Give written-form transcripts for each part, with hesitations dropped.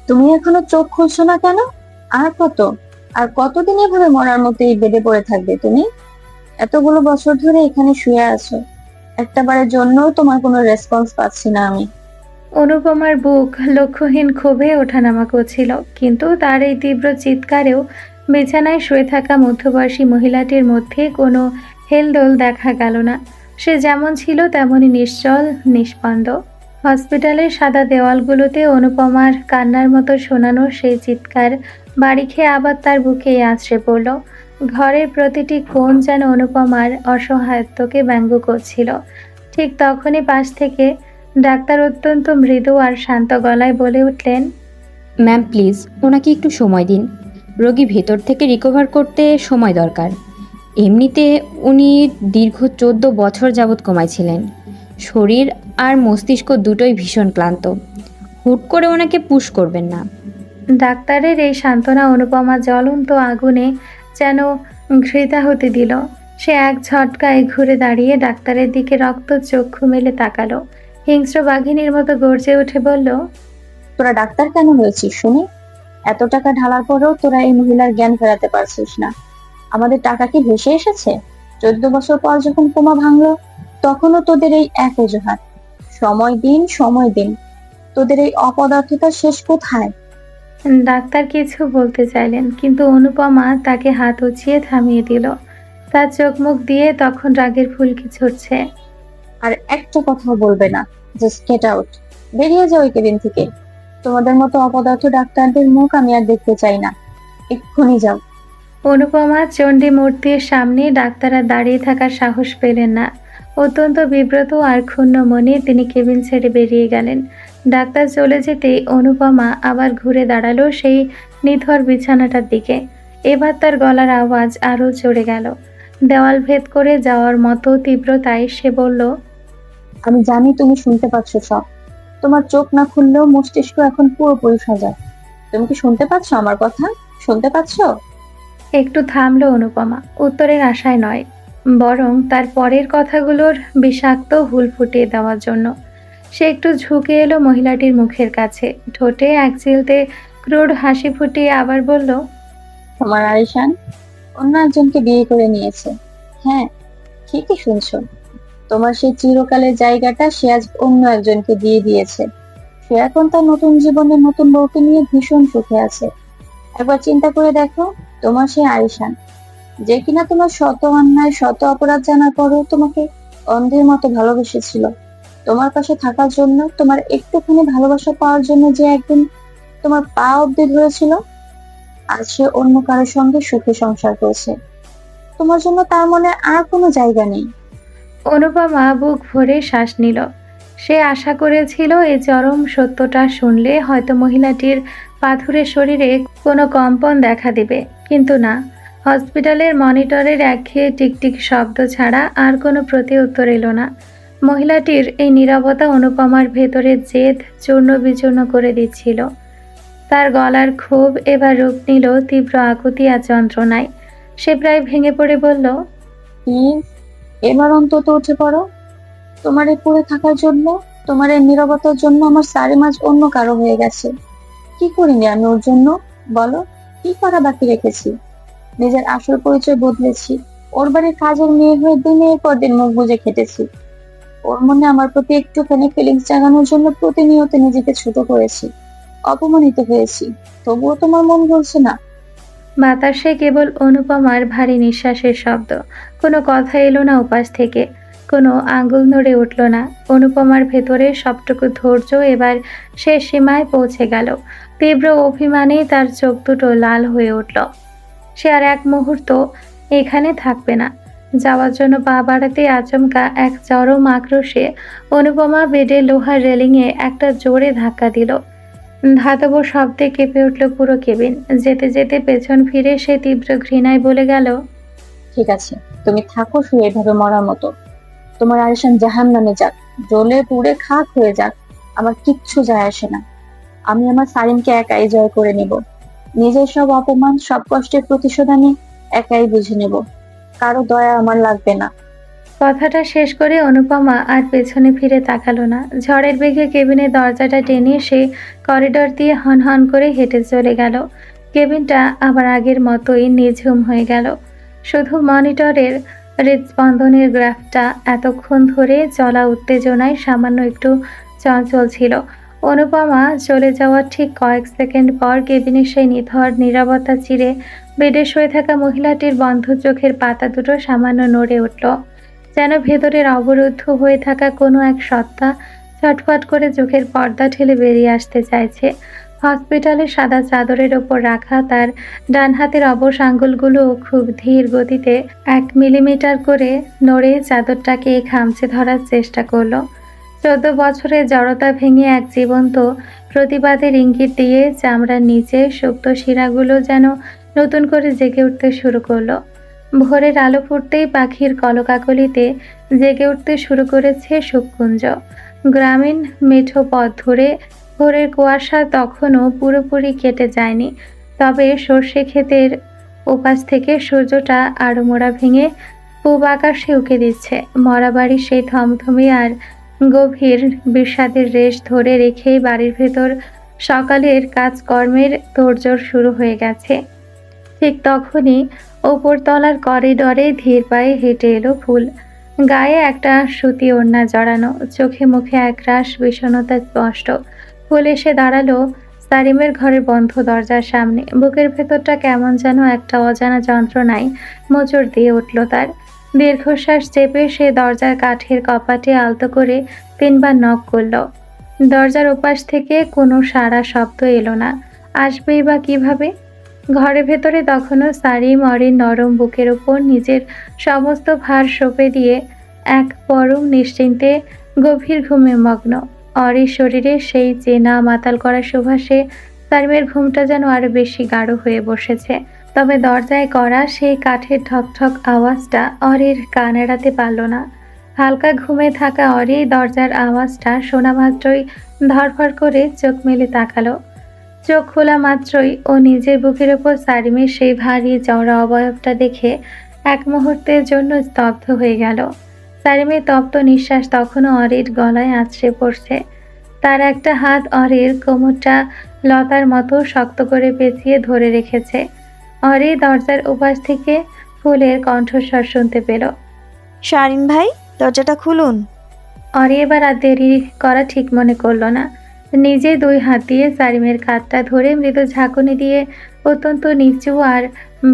তুমি এখনো চোখ খুলছো না কেন? আর কত, আর কতদিন এভাবে মরার মতো এই বেডে পড়ে থাকবে তুমি? এতগুলো বছর ধরে এখানে শুয়ে আছো, একটা বারের জন্য তোমার কোনো রেসপন্স পাচ্ছি না আমি। অনুপমার বুক লক্ষ্যহীন ক্ষোভে ওঠানামা করছিল, কিন্তু তার এই তীব্র চিৎকারেও বিছানায় শুয়ে থাকা মধ্যবয়সী মহিলাটির মধ্যে কোনো হেলদোল দেখা গেল না। সে যেমন ছিল তেমনই নিশ্চল, নিস্পন্দ। হসপিটালের সাদা দেওয়ালগুলোতে অনুপমার কান্নার মতো শোনানো সেই চিৎকার বাড়ি খেয়ে আবার তার বুকেই আছড়ে পড়ল। ঘরের প্রতিটি কোণ যেন অনুপমার অসহায়ত্বকে ব্যঙ্গ করছিল। ঠিক তখনই পাশ থেকে ডাক্তার অত্যন্ত মৃদু আর শান্ত গলায় বলে উঠলেন, ম্যাম প্লিজ ওনাকে একটু সময় দিন। রোগী ভেতর থেকে রিকভার করতে সময় দরকার। এমনিতে উনি দীর্ঘ 14 বছর যাবৎ কোমায় ছিলেন। শরীর আর মস্তিষ্ক দুটোই ভীষণ ক্লান্ত। হুট করে ওনাকে পুশ করবেন না। ডাক্তারের এই সান্ত্বনা অনুপমা জ্বলন্ত আগুনে যেন ঘৃতাহুতি দিল। সে এক ঝটকায় ঘুরে দাঁড়িয়ে ডাক্তারের দিকে রক্ত চক্ষু মেলে তাকালো। হিংস্র বাঘিনীর মতো গর্জে উঠে বলল, তোরা ডাক্তার কেন হয়েছিস শুনি? এত টাকা ঢালার পরেও তোরা এই মহিলার জ্ঞান ফেরাতে পারছিস না। আমাদের টাকা কি ভেসে এসেছে? 14 বছর পর যখন কোমা ভাঙলো, তখনও তোদের এই এক অজুহাত। সময় দিন, সময় দিন। তোদের এই অপদার্থতা শেষ কোথায়? ডাক্তার কিছু বলতে চাইলেন, কিন্তু অনুপমা তাকে হাত উঁচিয়ে থামিয়ে দিল। তার চোখ মুখ দিয়ে তখন রাগের ফুলকি ছুটছে। আর একটা কথাও বলবে না। Just get out. বেরিয়ে যাও এই কেবিন থেকে। তোমাদের মতো অপদার্থ ডাক্তারদের মুখ আমি আর দেখতে চাই না। এক্ষুনি যাও। অনুপমা চণ্ডী মূর্তির সামনে ডাক্তার আর দাঁড়িয়ে থাকার সাহস পেলেন না। অত্যন্ত বিব্রত আর ক্ষুণ্ণ মনে তিনি কেবিন ছেড়ে বেরিয়ে গেলেন। ডাক্তার চলে যেতেই অনুপমা আবার ঘুরে দাঁড়ালো সেই নিথর বিছানাটার দিকে। এবার তার গলার আওয়াজ আরো চড়ে গেল, দেওয়াল ভেদ করে যাওয়ার মতো তীব্রতায় সে বলল, আমি জানি তুমি শুনতে পাচ্ছ সব। তোমার চোখ না খুললেও মস্তিষ্ক এখন পুরোপুরি সজাগ। তুমি কি শুনতে পাচ্ছ আমার কথা? শুনতে পাচ্ছ? একটু থামলো অনুপমা, উত্তরের আশায় নয়, বরং তার পরের কথাগুলোর বিষাক্ত হুল ফুটিয়ে দেওয়ার জন্য। সে একটু ঝুঁকে এলো মহিলাটির মুখের কাছে, ঠোঁটে এক চিলতে ক্রুড হাসি ফুটিয়ে আবার বলল, তোমার আরিশান অন্য একজনকে বিয়ে করে নিয়েছে। হ্যাঁ, ঠিকই শুনছো। তোমার সেই চিরকালের জায়গাটা সে আজ অন্য একজনকে দিয়ে দিয়েছে। সে এখন তার নতুন জীবনে নতুন বউকে নিয়ে ভীষণ সুখে আছে। একবার চিন্তা করে দেখো, তোমার সেই আরিশান, যে কিনা তোমার শত অন্যায় শত অপরাধ জানার পরেও তোমাকে অন্ধের মতো ভালোবেসেছিল, তোমার পাশে থাকার জন্য, তোমার একটুখানি ভালোবাসা পাওয়ার জন্য যে একদিন তোমার পা অব্দি ধরেছিল, আজ সে অন্য কারোর সঙ্গে সুখে সংসার করছে। তোমার জন্য তার মনে আর কোনো জায়গা নেই। অনুপমা বুক ভরে শ্বাস নিল। সে আশা করেছিল এই চরম সত্যটা শুনলে হয়তো মহিলাটির পাথুরে শরীরে কোনো কম্পন দেখা দেবে, কিন্তু না। হসপিটালের মনিটরের একঘেয়ে টিকটিক শব্দ ছাড়া আর কোনো প্রতিউত্তর এলো না। মহিলাটির এই নীরবতা অনুপমার ভেতরের জেদ চূর্ণ বিচূর্ণ করে দিচ্ছিল। তার গলার ক্ষোভ এবার রূপ নিল তীব্র আকুতি আর যন্ত্রণায়। সে প্রায় ভেঙে পড়ে বলল, প্লিজ, এবার অন্তত উঠে পড়ো। তোমার এই পড়ে থাকার জন্য, তোমার এই নীরবতার জন্য আমার সারি মাঝ অন্য কারো হয়ে গেছে। কি করিনি আমি ওর জন্য? বলো, কি করা বাকি রেখেছি? নিজের আসল পরিচয় বদলেছি, ওর বাড়ির কাজের মেয়ে হয়ে দিনের পর দিন মুখ বুজে খেটেছি। ওর মনে আমার প্রতি একটুখানি ফিলিংস জাগানোর জন্য প্রতিনিয়ত নিজেকে ছোট করেছি, অপমানিত হয়েছি। তবুও তোমার মন বলছে না। বাতাসে কেবল অনুপমার ভারী নিঃশ্বাসের শব্দ। কোনো কথা এলো না উপাস থেকে, কোনো আঙুল নড়ে উঠল না। অনুপমার ভেতরে সবটুকু ধৈর্য এবার শেষ সীমায় পৌঁছে গেল। তীব্র অভিমানে তার চোখ দুটো লাল হয়ে উঠল। সে আর এক মুহূর্ত এখানে থাকবে না। যাওয়ার জন্য পা বাড়াতে আচমকা এক চরম আক্রোশে অনুপমা বেডে লোহার রেলিংয়ে একটা জোরে ধাক্কা দিল। ধাতব শব্দে কেঁপে উঠল পুরো কেবিন। যেতে যেতে পেছন ফিরে সে তীব্র ঘৃণায় বলে গেল, ঠিক আছে, তুমি থাকো শুয়ে এভাবে মরার মতো। তোমার আরিশান জাহান্নামে যাক, জ্বলে পুড়ে খাক হয়ে যাক, আমার কিচ্ছু যায় আসে না। আমি আমার সারিনকে একাই জয় করে নিব। নিজের সব অপমান সব কষ্টের প্রতিশোধ আমি একাই বুঝে নেব। কারো দয়া আমার লাগবে না। কথাটা শেষ করে অনুপমা আর পেছনে ফিরে তাকালো না। ঝড়ের বেগে কেবিনের দরজাটা টেনে সে করিডর দিয়ে হনহন করে হেঁটে চলে গেল। কেবিনটা আবার আগের মতোই নিঝুম হয়ে গেল। শুধু মনিটরের হৃদস্পন্দনের গ্রাফটা এতক্ষণ ধরে চলা উত্তেজনায় সামান্য একটু চঞ্চল ছিল। অনুপমা চলে যাওয়ার ঠিক কয়েক সেকেন্ড পর কেবিনের সেই নিথর নীরবতা চিরে বেডে শুয়ে থাকা মহিলাটির বন্ধ চোখের পাতা দুটো সামান্য নড়ে উঠল, যেন ভেতরের অবরুদ্ধ হয়ে থাকা কোনো এক সত্তা ছটফট করে চোখের পর্দা ঠেলে বেরিয়ে আসতে চাইছে। হসপিটালের সাদা চাদরের ওপর রাখা তার ডান হাতের অবশ আঙ্গুলগুলো খুব ধীর গতিতে 1 মিলিমিটার করে নড়ে চাদরটাকে খামচে ধরার চেষ্টা করলো। 14 বছরের জড়তা ভেঙে এক জীবন্ত প্রতিবাদের ইঙ্গিত দিয়ে চামড়ার নিচে সুপ্ত শিরাগুলো যেন নতুন করে জেগে উঠতে শুরু করলো। ভোরের আলো ফুটতেই পাখির কলকাকলিতে জেগে উঠতে শুরু করেছে সুখকুঞ্জ। গ্রামীণ মেঠো পথ ধরে ভোরের কুয়াশা তখনও পুরোপুরি কেটে যায়নি, তবে সর্ষে ক্ষেতের ওপাশ থেকে সূর্যটা আড়মোড়া ভেঙে পূব আকাশে উঁকে দিচ্ছে। মরাবাড়ির সেই থমথমে আর গভীর বিষাদের রেশ ধরে রেখেই বাড়ির ভেতর সকালের কাজকর্মের তোড়জোড় শুরু হয়ে গেছে। ঠিক তখনই ওপরতলার করিডরে ধীর পায়ে হেঁটে এলো ফুল। গায়ে একটা সুতি ওড়না জড়ানো, চোখে মুখে একরাশ বিষণ্ণতা স্পষ্ট। ফুল এসে দাঁড়ালো সারিমের ঘরের বন্ধ দরজার সামনে। বুকের ভেতরটা কেমন যেন একটা অজানা যন্ত্রণায় মোচড় দিয়ে উঠল তার। দীর্ঘশ্বাস চেপে সে দরজার কাঠের কপাটে আলতো করে 3বার নক করল। দরজার ওপাশ থেকে কোনো সাড়া শব্দ এলো না। আসবেই বা কিভাবে? ঘরের ভেতরে তখনও সারিম অরির নরম বুকের ওপর নিজের সমস্ত ভার সঁপে দিয়ে এক পরম নিশ্চিন্তে গভীর ঘুমে মগ্ন। অরির শরীরে সেই চেনা মাতাল করা সুবাসে সারিমের ঘুমটা যেন আরো বেশি গাঢ় হয়ে বসেছে। তবে দরজায় করা সেই কাঠের ঠকঠক আওয়াজটা অরির কান এড়াতে পারল না। হালকা ঘুমে থাকা অরি দরজার আওয়াজটা শোনা মাত্রই ধরফর করে চোখ মেলে তাকালো। চোখ খোলা মাত্রই ও নিজের বুকের ওপর সারিমের সেই ভারী চওড়া অবয়বটা দেখে এক মুহূর্তের জন্য স্তব্ধ হয়ে গেল। সারিমের তপ্ত নিঃশ্বাস তখনও অরির গলায় আছড়ে পড়ছে। তার একটা হাত অরির কোমরটা লতার মতো শক্ত করে পেঁচিয়ে ধরে রেখেছে। অরি দরজার উপাস থেকে ফুলের কণ্ঠস্বর শুনতে পেল। শারিন ভাই, দরজাটা খুলুন। অরি এবার আর দেরি করা ঠিক মনে করলো না। নিজে 2 হাত দিয়ে সারিমের কাঁধটা ধরে মৃদু ঝাঁকুনি দিয়ে অত্যন্ত নিচু আর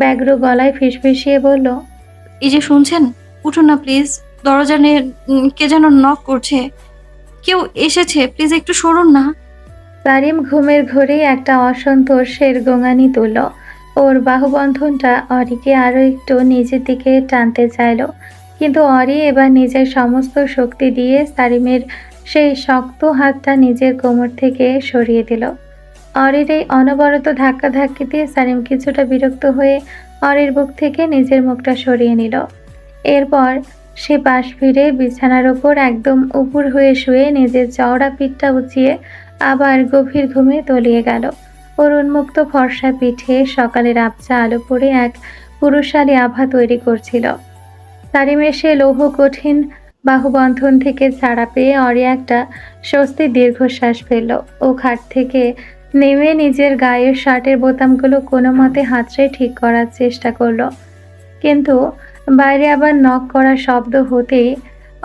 ব্যগ্র গলায় ফিসফিসিয়ে বলল, এই যে শুনছেন, উঠুন না প্লিজ। দরজা কে যেন নক করছে। কেউ এসেছে, প্লিজ একটু সরুন না। সারিম ঘুমের ঘোরেই একটা অসন্তোষের গোঙানি তুলল। ওর বাহুবন্ধনটা অরিকে আরো একটু নিজের দিকে টানতে চাইল, কিন্তু অরি এবার নিজের সমস্ত শক্তি দিয়ে সারিমের সেই শক্ত হাতটা নিজের কোমর থেকে সরিয়ে দিল। অরির এই অনবরত ধাক্কাধাক্কিতে সারিম কিছুটা বিরক্ত হয়ে অরির বুক থেকে নিজের মুখটা সরিয়ে নিল। এরপর সে পাশ ফিরে বিছানার ওপর একদম উপুর হয়ে শুয়ে নিজের চওড়া পিঠটা উঁচিয়ে আবার গভীর ঘুমে তলিয়ে গেল। ওর উন্মুক্ত ফর্সা পিঠে সকালের আবছা আলো পড়ে এক পুরুষালী আভা তৈরি করছিল। সারিমের সে লৌহ কঠিন বাহুবন্ধন থেকে ছাড়া পেয়ে অরি একটা স্বস্তির দীর্ঘশ্বাস ফেলল। ও খাট থেকে নেমে নিজের গায়ের শার্টের বোতামগুলো কোনো মতে হাতড়ে ঠিক করার চেষ্টা করলো, কিন্তু বাইরে আবার নক করার শব্দ হতেই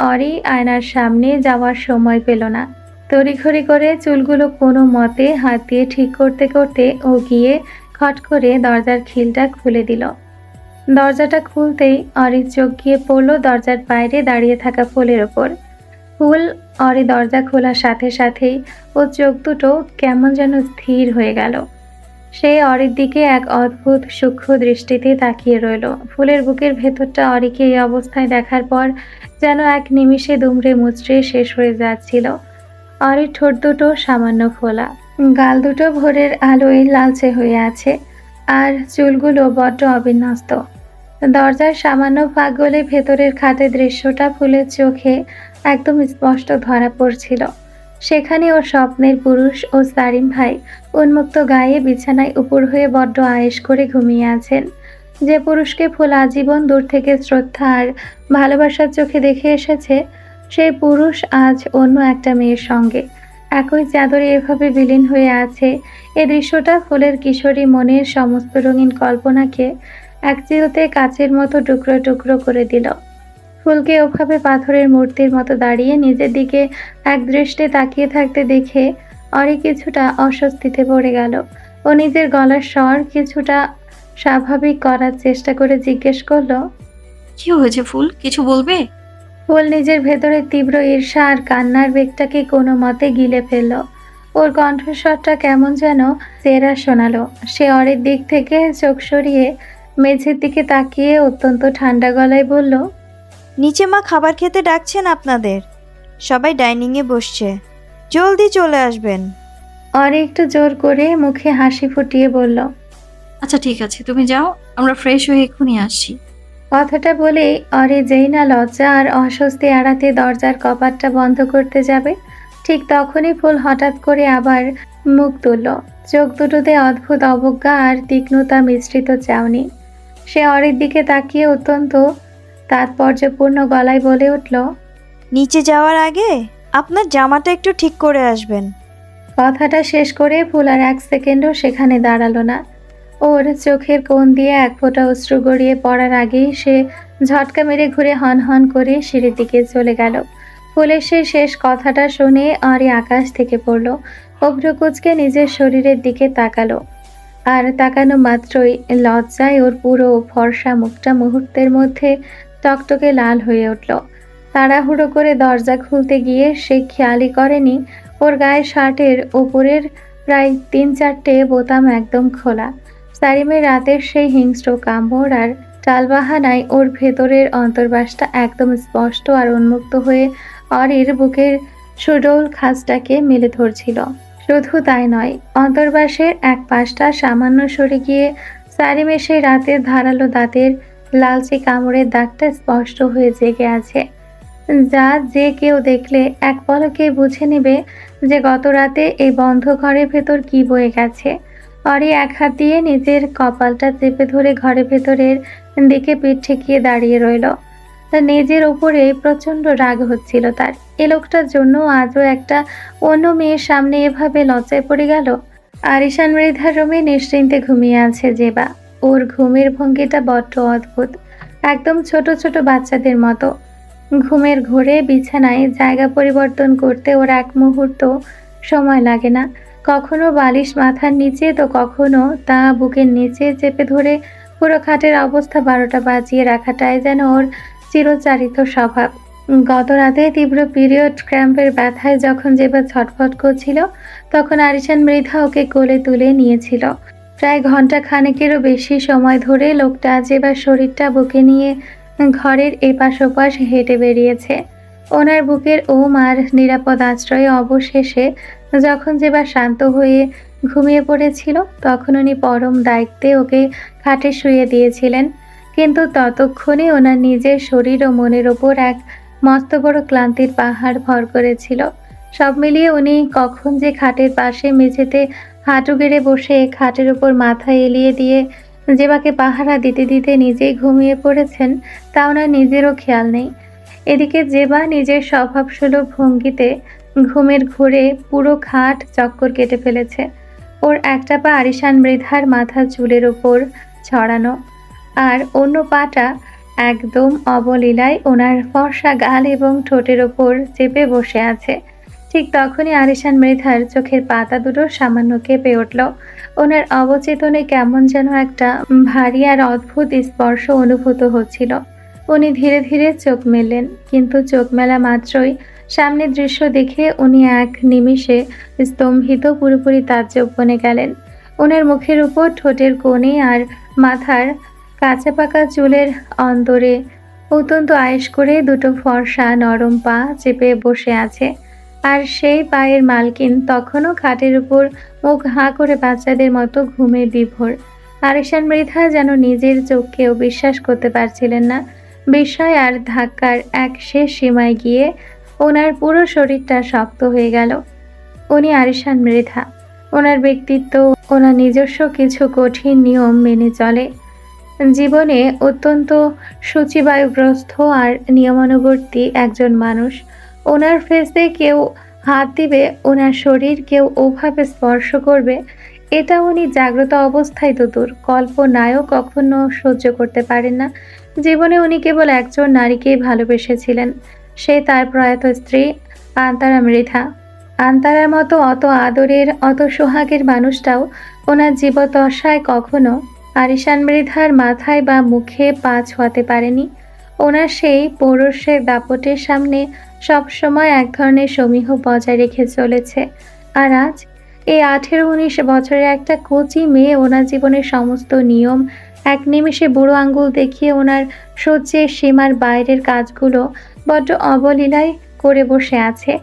অরি আয়নার সামনে যাওয়ার সময় পেল না। তড়িঘড়ি করে চুলগুলো কোনো মতে হাত দিয়ে ঠিক করতে করতে ও গিয়ে খট করে দরজার খিলটা খুলে দিল। দরজাটা খুলতেই অরির চোখ গিয়ে পড়ল দরজার বাইরে দাঁড়িয়ে থাকা ফুলের ওপর। ফুল অরি দরজা খোলার সাথে সাথেই ও চোখ দুটো কেমন যেন স্থির হয়ে গেল। সে অরির দিকে এক অদ্ভুত সূক্ষ্ম দৃষ্টিতে তাকিয়ে রইল। ফুলের বুকের ভেতরটা অরিকে এই অবস্থায় দেখার পর যেন এক নিমিষে দুমড়ে মুচড়ে শেষ হয়ে যাচ্ছিল। অরির ঠোঁট দুটো সামান্য ফোলা, গাল দুটো ভোরের আলোয় লালচে হয়ে আছে, আর চুলগুলো বড্ড অবিন্যস্ত। দরজার সামান্য ফাঁক গলে ভেতরের খাটের দৃশ্যটা ফুলের চোখে একদম স্পষ্ট ধরা পড়ছিল। সেখানে ওর স্বপ্নের পুরুষ ও সারিম ভাই উন্মুক্ত গায়ে বিছানায় উপর হয়ে বড্ড আয়েশ করে ঘুমিয়ে আছেন। যে পুরুষকে ফুল আজীবন দূর থেকে শ্রদ্ধা আর ভালোবাসার চোখে দেখে এসেছে, সেই পুরুষ আজ অন্য একটা মেয়ের সঙ্গে একই চাদরে এভাবে বিলীন হয়ে আছে। এই দৃশ্যটা ফুলের কিশোরী মনের সমস্ত রঙিন কল্পনাকে এক চিলতে কাচের মতো টুকরো টুকরো করে দিল। ফুলকে ওভাবে পাথরের মূর্তির মতো দাঁড়িয়ে নিজের দিকে এক দৃষ্টে তাকিয়ে থাকতে দেখে অরি কিছুটা অস্বস্তিতে পড়ে গেল। ও নিজের গলার স্বর কিছুটা স্বাভাবিক করার চেষ্টা করে জিজ্ঞেস করলো, কি হয়েছে ফুল, কিছু বলবে? ফুল নিজের ভেতরে তীব্র ঈর্ষা আর কান্নার বেগটাকে কোনো মতে গিলে ফেলল। ওর কণ্ঠস্বরটা কেমন যেন চেরা শোনালো। সে অরির দিক থেকে চোখ সরিয়ে মেঝের দিকে তাকিয়ে অত্যন্ত ঠান্ডা গলায় বলল, নিচে মা খাবার খেতে ডাকছেন আপনাদের। সবাই ডাইনিংয়ে বসছে, জলদি চলে আসবেন। অরি একটু জোর করে মুখে হাসি ফুটিয়ে বলল, আচ্ছা ঠিক আছে, তুমি যাও, আমরা ফ্রেশ হয়ে এক্ষুনি আসছি। কথাটা বলেই অরি যেই না লজ্জা আর অস্বস্তি এড়াতে দরজার কপাটটা বন্ধ করতে যাবে, ঠিক তখনই ফুল হঠাৎ করে আবার মুখ তুলল। চোখ দুটোতে অদ্ভুত অবজ্ঞা আর তীক্ষ্ণতা মিশ্রিত চাউনি। সে অরির দিকে তাকিয়ে অত্যন্ত তাৎপর্যপূর্ণ গলায় বলে উঠল, নিচে যাওয়ার আগে আপনার জামাটা একটু ঠিক করে আসবেন। কথাটা শেষ করে ফুল আর এক সেকেন্ডও সেখানে দাঁড়ালো না। ওর চোখের কোণ দিয়ে এক ফোঁটা অশ্রু গড়িয়ে পড়ার আগেই সে ঝটকা মেরে ঘুরে হন হন করে সিঁড়ির দিকে চলে গেল। ফুলের সেই শেষ কথাটা শুনে অরি আকাশ থেকে পড়ল। অভ্রকুচকে নিজের শরীরের দিকে তাকালো, আর তাকানো মাত্রই লজ্জায় ওর পুরো ফর্সা মুখটা মুহূর্তের মধ্যে টকটকে লাল হয়ে উঠল। তাড়াহুড়ো করে দরজা খুলতে গিয়ে সে খেয়ালই করেনি ওর গায়ে শার্টের ওপরের প্রায় 3-4টে বোতাম একদম খোলা। সারিমের রাতের সেই হিংস্র কামড় আর টালবাহানায় ওর ভেতরের অন্তর্বাসটা একদম স্পষ্ট আর উন্মুক্ত হয়ে অরির বুকের সুডৌল খাঁজটাকে মেলে ধরছিল। শুধু তাই নয়, অন্তর্বাসের এক পাশটা সামান্য সরে গিয়ে সারিমের সেই রাতের ধারালো দাঁতের লালচে কামড়ের দাগটা স্পষ্ট হয়ে জেগে আছে, যা যে কেউ দেখলে এক পলকে বুঝে নেবে যে গত রাতে এই বন্ধ ঘরের ভেতর কি বয়ে গেছে। অরি এক হাত দিয়ে নিজের কপালটা চেপে ধরে ঘরের ভেতরের দিকে পিঠ ঠেকিয়ে দাঁড়িয়ে রইল। তার নিজের উপরে প্রচন্ড রাগ হচ্ছিল তার। এ লোকটার জন্য আজও একটা অন্য মেয়ের সামনে এভাবে লজ্জায় পড়ে গেল। আরিশান মৃধার রুমে নিশ্চিন্তে ঘুমিয়ে আছে জেবা। ওর ঘুমের ভঙ্গিটা বড্ড অদ্ভুত, একদম ছোট ছোট বাচ্চাদের মতো। ঘুমের ঘোরে বিছানায় জায়গা পরিবর্তন করতে ওর এক মুহূর্ত সময় লাগে না। কখনো বালিশ মাথার নিচে, তো কখনো তা বুকের নিচে চেপে ধরে পুরো খাটের অবস্থা 12টা বাজিয়ে রাখাটাই যেন ওর চিরচারিত স্বভাব। গত রাতে তীব্র পিরিয়ড ক্র্যাম্পের ব্যথায় যখন জেবা ছটফট করছিল, তখন আরিশান মৃধা ওকে কোলে তুলে নিয়েছিল। প্রায় ঘন্টা খানেকেরও বেশি সময় ধরে লোকটা জেবার শরীরটা বুকে নিয়ে ঘরের এপাশ ওপাশ হেঁটে বেরিয়েছে। ওনার বুকের ওম আর নিরাপদ আশ্রয়ে অবশেষে যখন জেবা শান্ত হয়ে ঘুমিয়ে পড়েছিল, তখন উনি পরম দায়িত্বে ওকে খাটে শুয়ে দিয়েছিলেন। কিন্তু ততক্ষণে ওনার নিজের শরীর ও মনের ওপর এক মস্ত বড় ক্লান্তির পাহাড় ভর করেছিল। সব মিলিয়ে উনি কখন যে খাটের পাশে মেঝেতে হাঁটু গেড়ে বসে খাটের উপর মাথা এলিয়ে দিয়ে জেবাকে পাহারা দিতে দিতে নিজেই ঘুমিয়ে পড়েছেন, তা ওনার নিজেরও খেয়াল নেই। এদিকে জেবা নিজের স্বভাবসুলভ ভঙ্গিতে ঘুমের ঘোরে পুরো খাট চক্কর কেটে ফেলেছে। ওর একটা পা আরিশান মৃধার মাথার চুলের ওপর ছড়ানো, আর অন্য পাটা একদম অবলীলায় ওনার ফর্সা গাল এবং ঠোঁটের ওপর চেপে বসে আছে। ঠিক তখনই আরিশান মৃধার চোখের পাতা দুটো সামান্য কেঁপে উঠল। ওনার অবচেতনে কেমন যেন একটা ভারী আর অদ্ভুত স্পর্শ অনুভূত হচ্ছিল। উনি ধীরে ধীরে চোখ মেললেন, কিন্তু চোখ মেলা মাত্রই সামনের দৃশ্য দেখে উনি এক নিমিষে স্তম্ভিত, পুরোপুরি তাজ্জব বনে গেলেন। ওনার মুখের উপর, ঠোঁটের কোণে আর মাথার কাঁচা পাকা চুলের অন্তরে অত্যন্ত আয়েশ করে দুটো ফর্সা নরম পা চেপে বসে আছে। আর সেই পায়ের মালকিন তখনও খাটের উপর মুখ হাঁ করে বাচ্চাদের মতো ঘুমে বিভোর। আরিশান মৃধা যেন নিজের চোখকেও বিশ্বাস করতে পারছিলেন না। বিস্ময় আর ধাক্কার এক শেষ সীমায় গিয়ে ওনার পুরো শরীরটা শক্ত হয়ে গেল। উনি আরিশান মৃধা, ওনার ব্যক্তিত্ব, ওনার নিজস্ব কিছু কঠিন নিয়ম মেনে চলে। জীবনে অত্যন্ত সূচিবায়ুগ্রস্ত আর নিয়মানুবর্তী একজন মানুষ। ওনার ফেসে কেউ হাত দিবে, ওনার শরীর কেউ ওভাবে স্পর্শ করবে, এটা উনি জাগ্রত অবস্থায় তো দূর, কল্পনায়ও কখনো সহ্য করতে পারেন না। জীবনে উনি কেবল একজন নারীকেই ভালোবেসেছিলেন, সে তার প্রয়াত স্ত্রী আন্তারা মৃধা। আন্তারার মতো অত আদরের, অত সোহাগের মানুষটাও ওনার জীবদ্দশায় কখনো আরিশান মৃধার মাথায় বা মুখে পা ছোঁয়াতে পারেনি। ওনার সেই পৌরুষের দাপটের সামনে সবসময় এক ধরনের সমীহ বজায় রেখে চলেছে। আর আজ এই 18-19 বছরের একটা কচি মেয়ে ওনার জীবনের সমস্ত নিয়ম এক নিমেষে বুড়ো আঙ্গুল দেখিয়ে ওনার সহ্যের সীমার বাইরের কাজগুলো বড্ড অবলীলায় করে বসে আছে।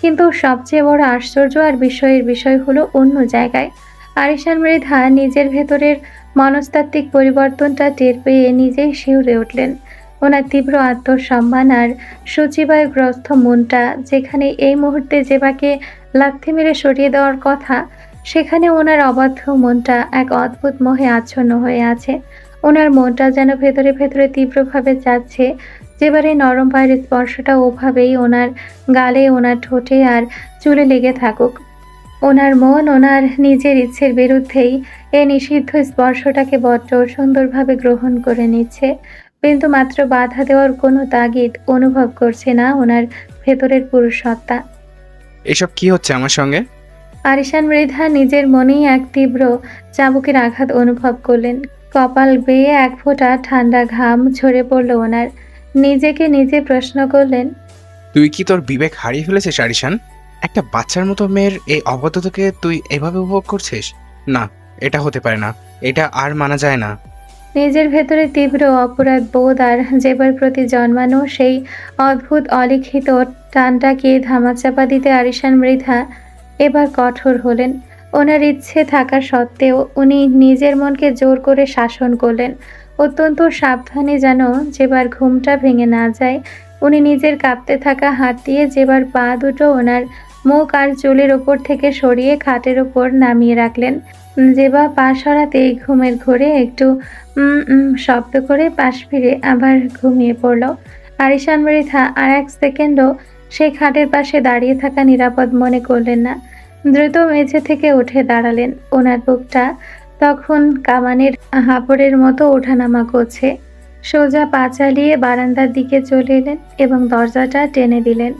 কিন্তু সবচেয়ে বড় আশ্চর্য আর বিস্ময়ের বিষয় হলো অন্য জায়গায়। আরিশান মৃধা নিজের ভেতরের মনস্তাত্ত্বিক পরিবর্তনটা টের পেয়ে নিজেই শিউরে উঠলেন। ওনার তীব্র আত্মসম্মান আর সূচিবায়ুগ্রস্ত মনটা যেখানে এই মুহূর্তে জেবাকে লাথি মেরে সরিয়ে দেওয়ার কথা, সেখানে ওনার অবাধ্য মনটা এক অদ্ভুত মোহে আচ্ছন্ন হয়ে আছে। ওনার মনটা যেন ভেতরে ভেতরে তীব্রভাবে চাচ্ছে যেবারে নরম পায়ের স্পর্শটা ওভাবেই ওনার গালে, ওনার ঠোঁটে আর চুলে লেগে থাকুক। ওনার মন ওনার নিজের ইচ্ছের বিরুদ্ধেই এই নিষিদ্ধ স্পর্শটাকে বড্ড সুন্দরভাবে গ্রহণ করে নিচ্ছে, কিন্তু মাত্র বাধা দেওয়ার কোনো তাগিদ অনুভব করছে না ওনার ভেতরের পুরুষসত্তা। এসব কি হচ্ছে আমার সঙ্গে? আরিশান মৃধা নিজের মনেই এক তীব্র চাবুকের আঘাত অনুভব করলেন। কপাল বেয়ে এক ফোঁটা ঠান্ডা ঘাম ঝরে পড়ল ওনার। নিজেকে নিজে প্রশ্ন করলেন, তুই কি তোর বিবেক হারিয়ে ফেলেছিস আরিশান? একটা বাচ্চার মতো মেয়ের এই অবদ্ধতাকে তুই এভাবে উপভোগ করছিস? না, এটা হতে পারে না, এটা আর মানা যায় না। নিজের ভেতরে তীব্র অপরাধ বোধ আর জেবার প্রতি জন্মানো সেই অদ্ভুত অলিখিত টানটাকে ধামাচাপা দিতে আরিশান মৃধা এবার কঠোর হলেন। ওনার ইচ্ছে থাকা সত্ত্বেও উনি নিজের মনকে জোর করে শাসন করলেন, অত্যন্ত সাবধানে যেন জেবার ঘুমটা ভেঙে না যায়। উনি নিজের কাঁপতে থাকা হাত দিয়ে জেবার পা দুটো ওনার মুখ আর চুলের ওপর থেকে সরিয়ে খাটের ওপর নামিয়ে রাখলেন। জেবা পা সরাতেই ঘুমের ঘোরে একটু শব্দ করে পাশ ফিরে আবার ঘুমিয়ে পড়ল। আরিশান মৃধা আর এক সেকেন্ডও সেই খাটের পাশে দাঁড়িয়ে থাকা নিরাপদ মনে করলেন না। দ্রুত মেঝে থেকে উঠে দাঁড়ালেন। ওনার বুকটা তখন কামানের হাঁপড়ের মতো ওঠানামা করছে। সোজা পা চালিয়ে বারান্দার দিকে চলে এলেন এবং দরজাটা টেনে দিলেন।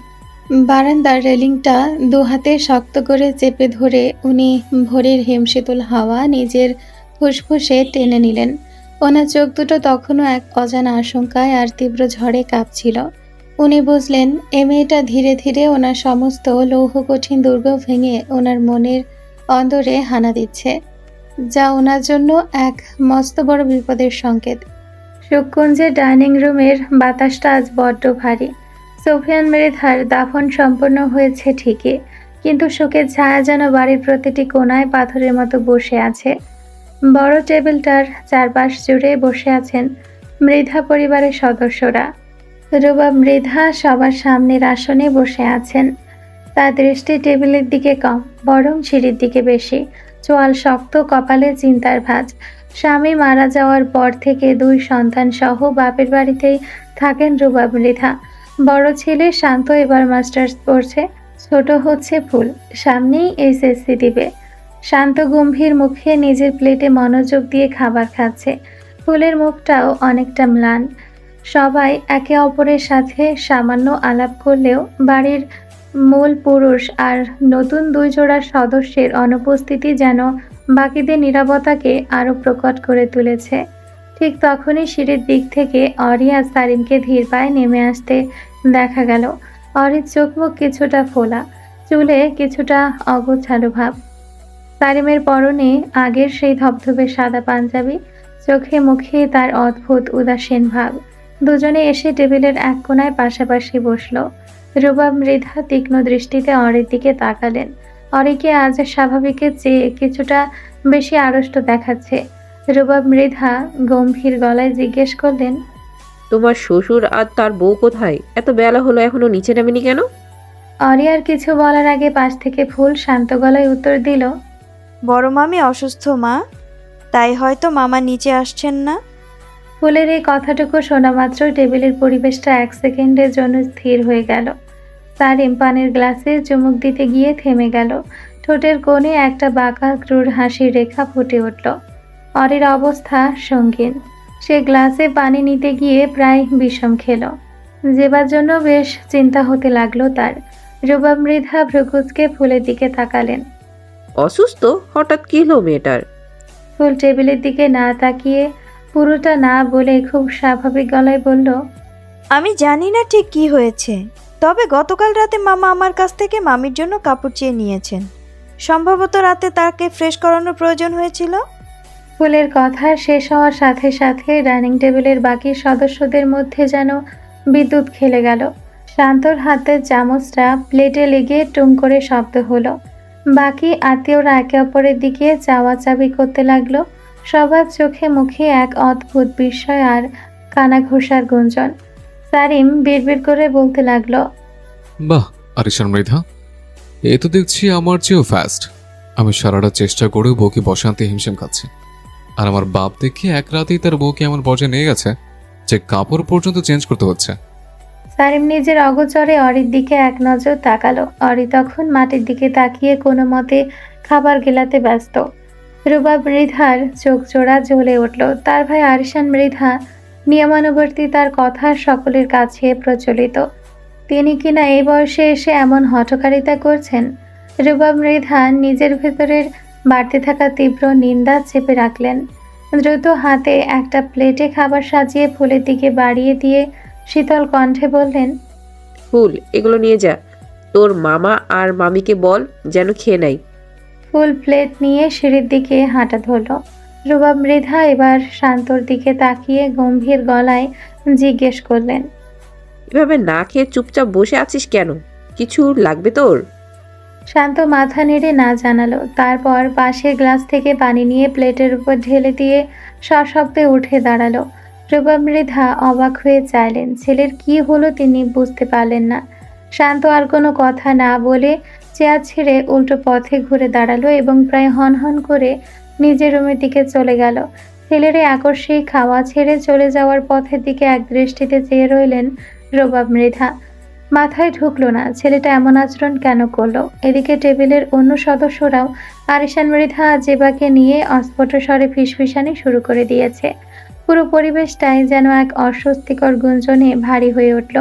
বারান্দার রেলিংটা দু হাতে শক্ত করে চেপে ধরে উনি ভোরের হিমশীতল হাওয়া নিজের ফুসফুসে টেনে নিলেন। ওনার চোখ দুটো তখনও এক অজানা আশঙ্কায় আর তীব্র ঝড়ে কাঁপছিল। উনি বুঝলেন এ মেয়েটা ধীরে ধীরে ওনার সমস্ত লৌহ কঠিন দুর্গ ভেঙে ওনার মনের অন্দরে হানা দিচ্ছে, যা ওনার জন্য এক মস্ত বড় বিপদের সংকেত। সুখকুঞ্জের ডাইনিং রুমের বাতাসটা আজ বড্ড ভারী। সোফিয়ান মৃধার দাফন সম্পন্ন হয়েছে ঠিকই, কিন্তু শোকের ছায়া যেন বাড়ির প্রতিটি কোণায় পাথরের মতো বসে আছে। বড় টেবিলটার চারপাশ জুড়ে বসে আছেন মৃধা পরিবারের সদস্যরা। রুবাব মৃধা সবার সামনের আসনে বসে আছেন। তার দৃষ্টি টেবিলের দিকে কম, বরং সিঁড়ির দিকে বেশি। চোয়াল শক্ত, কপালে চিন্তার ভাঁজ। স্বামী মারা যাওয়ার পর থেকে 2 সন্তান সহ বাপের বাড়িতেই থাকেন রুবাব মৃধা। বড় ছেলে শান্ত এবার মাস্টার্স পড়ছে, ছোট হচ্ছে ফুল, সামনেই SSC দিবে। শান্ত গম্ভীর মুখে নিজের প্লেটে মনোযোগ দিয়ে খাবার খাচ্ছে। ফুলের মুখটাও অনেকটা ম্লান। সবাই একে অপরের সাথে সামান্য আলাপ করলেও বাড়ির মূল পুরুষ আর নতুন 2 জোড়া সদস্যের অনুপস্থিতি যেন বাকিদের নীরবতাকে আরও প্রকট করে তুলেছে। ঠিক তখনই সিঁড়ির দিক থেকে অরি আর সারিমকে ধীর পায়ে নেমে আসতে দেখা গেল। অরির চোখ মুখ কিছুটা ফোলা, চুলে কিছুটা অগোছালো ভাব। সারিমের পরনে আগের সেই ধবধবে সাদা পাঞ্জাবি, চোখে মুখে তার অদ্ভুত উদাসীন ভাব। দুজনে এসে টেবিলের এক কোণায় পাশাপাশি বসলো। রুবাব মৃধা তীক্ষ্ণ দৃষ্টিতে অরির দিকে তাকালেন। অরিকে আজ স্বাভাবিকের চেয়ে কিছুটা বেশি আড়ষ্ট দেখাচ্ছে। রুবাব মৃধা গম্ভীর গলায় জিজ্ঞেস করলেন, তোমার শ্বশুর আর তার বউ কোথায়? এত বেলা হলো এখনো নিচে নামেনি কেন? অরি আর কিছু বলার আগে পাশ থেকে ফুল শান্ত গলায় উত্তর দিল, বড় মামি অসুস্থ মা, তাই হয়তো মামা নিচে আসছেন না। ফুলের এই কথাটুকু শোনা মাত্রই টেবিলের পরিবেশটা 1 সেকেন্ডের জন্য স্থির হয়ে গেল। সারিম পানির গ্লাসে চুমুক দিতে গিয়ে থেমে গেল। ঠোঁটের কোণে একটা বাঁকা ক্রূর হাসির রেখা ফুটে উঠল। অরির অবস্থা সঙ্গীন। সে গ্লাসে পানি নিতে গিয়ে প্রায় বিষম খেল। জেবার জন্য বেশ চিন্তা হতে লাগলো তার। রুবা মৃধা ভ্রুকুচকে ফুলের দিকে তাকালেন। অসুস্থ? হঠাৎ কি হলো মেয়েটার? ফুল টেবিলের দিকে না তাকিয়ে, পুরোটা না বলে খুব স্বাভাবিক গলায় বলল, আমি জানি না ঠিক কি হয়েছে, তবে গতকাল রাতে মামা আমার কাছ থেকে মামির জন্য কাপড় চেয়ে নিয়েছেন। সম্ভবত রাতে তাকে ফ্রেশ করানোর প্রয়োজন হয়েছিল। ফুলের কথা শেষ হওয়ার সাথে সাথে ডাইনিং টেবিলের বাকি সদস্যদের মধ্যে যেন বিদ্যুৎ খেলে গেল। শান্তর হাতের চামচটা প্লেটে লেগে টুং করে শব্দ হলো। বাকি আত্মীয়রা একে অপরের দিকে চাওয়াচাবি করতে লাগলো। সবার চোখে মুখে এক অদ্ভুত বিস্ময় আর কানাঘোষার গুঞ্জন। সারিম বিড়বিড় করে বলতে লাগলো, বাহ আরিশান মৃধা, এ তো দেখছি আমার চেয়েও ফাস্ট। আমি সারাটা চেষ্টা করেও বউকে বসাতে হিমশিম খাচ্ছি, আর আমার বাপ দেখে এক রাতেই তার বউকে এমন পর্যায়ে নিয়ে গেছে যে কাপড় পর্যন্ত চেঞ্জ করতে হচ্ছে। সারিম নিজের অগোচরে অরির দিকে এক নজর তাকালো। অরি তখন মাটির দিকে তাকিয়ে কোনো মতে খাবার গেলাতে ব্যস্ত। রুবা মৃধার চোখ জোড়া জ্বলে উঠল। তার ভাই আরিশান মৃধা নিয়মানুবর্তী, তার কথা সকলের কাছে প্রচলিত। তিনি কিনা এই বয়সে এসে এমন হঠকারিতা করছেন। রুবা মৃধা নিজের ভেতরের বাড়তে থাকা তীব্র নিন্দা চেপে রাখলেন। দ্রুত হাতে একটা প্লেটে খাবার সাজিয়ে ফুলের দিকে বাড়িয়ে দিয়ে শীতল কণ্ঠে বললেন, ফুল, এগুলো নিয়ে যা। তোর মামা আর মামিকে বল যেন খেয়ে নেয়। ফুল প্লেট নিয়ে সিঁড়ির দিকে হাঁটা ধরল। রুবা মৃধা এবার শান্তর দিকে তাকিয়ে গম্ভীর গলায় জিজ্ঞেস করলেন, এভাবে না খেয়ে চুপচাপ বসে আছিস কেন? কিছু লাগবে তোর? শান্ত মাথা নেড়ে না জানালো। তারপর পাশের গ্লাস থেকে পানি নিয়ে প্লেটের উপর ঢেলে দিয়ে সশব্দে উঠে দাঁড়ালো। রুবা মৃধা অবাক হয়ে চাইলেন। ছেলের কি হলো তিনি বুঝতে পারলেন না। শান্ত আর কোনো কথা না বলে চেয়ার ছেড়ে উল্টো পথে ঘুরে দাঁড়ালো এবং প্রায় হনহন করে নিজের রুমের দিকে চলে গেল। ছেলের এই আকস্মিক খাওয়া ছেড়ে চলে যাওয়ার পথের দিকে এক দৃষ্টিতে চেয়ে রইলেন রুবা মৃধা। মাথায় ঢুকলো না ছেলেটা এমন আচরণ কেন করলো। এদিকে টেবিলের অন্য সদস্যরাও আরিশান মৃধা জেবাকে নিয়ে অস্ফুট স্বরে ফিসফিসানি শুরু করে দিয়েছে। পুরো পরিবেশটাই যেন এক অস্বস্তিকর গুঞ্জনে ভারী হয়ে উঠল।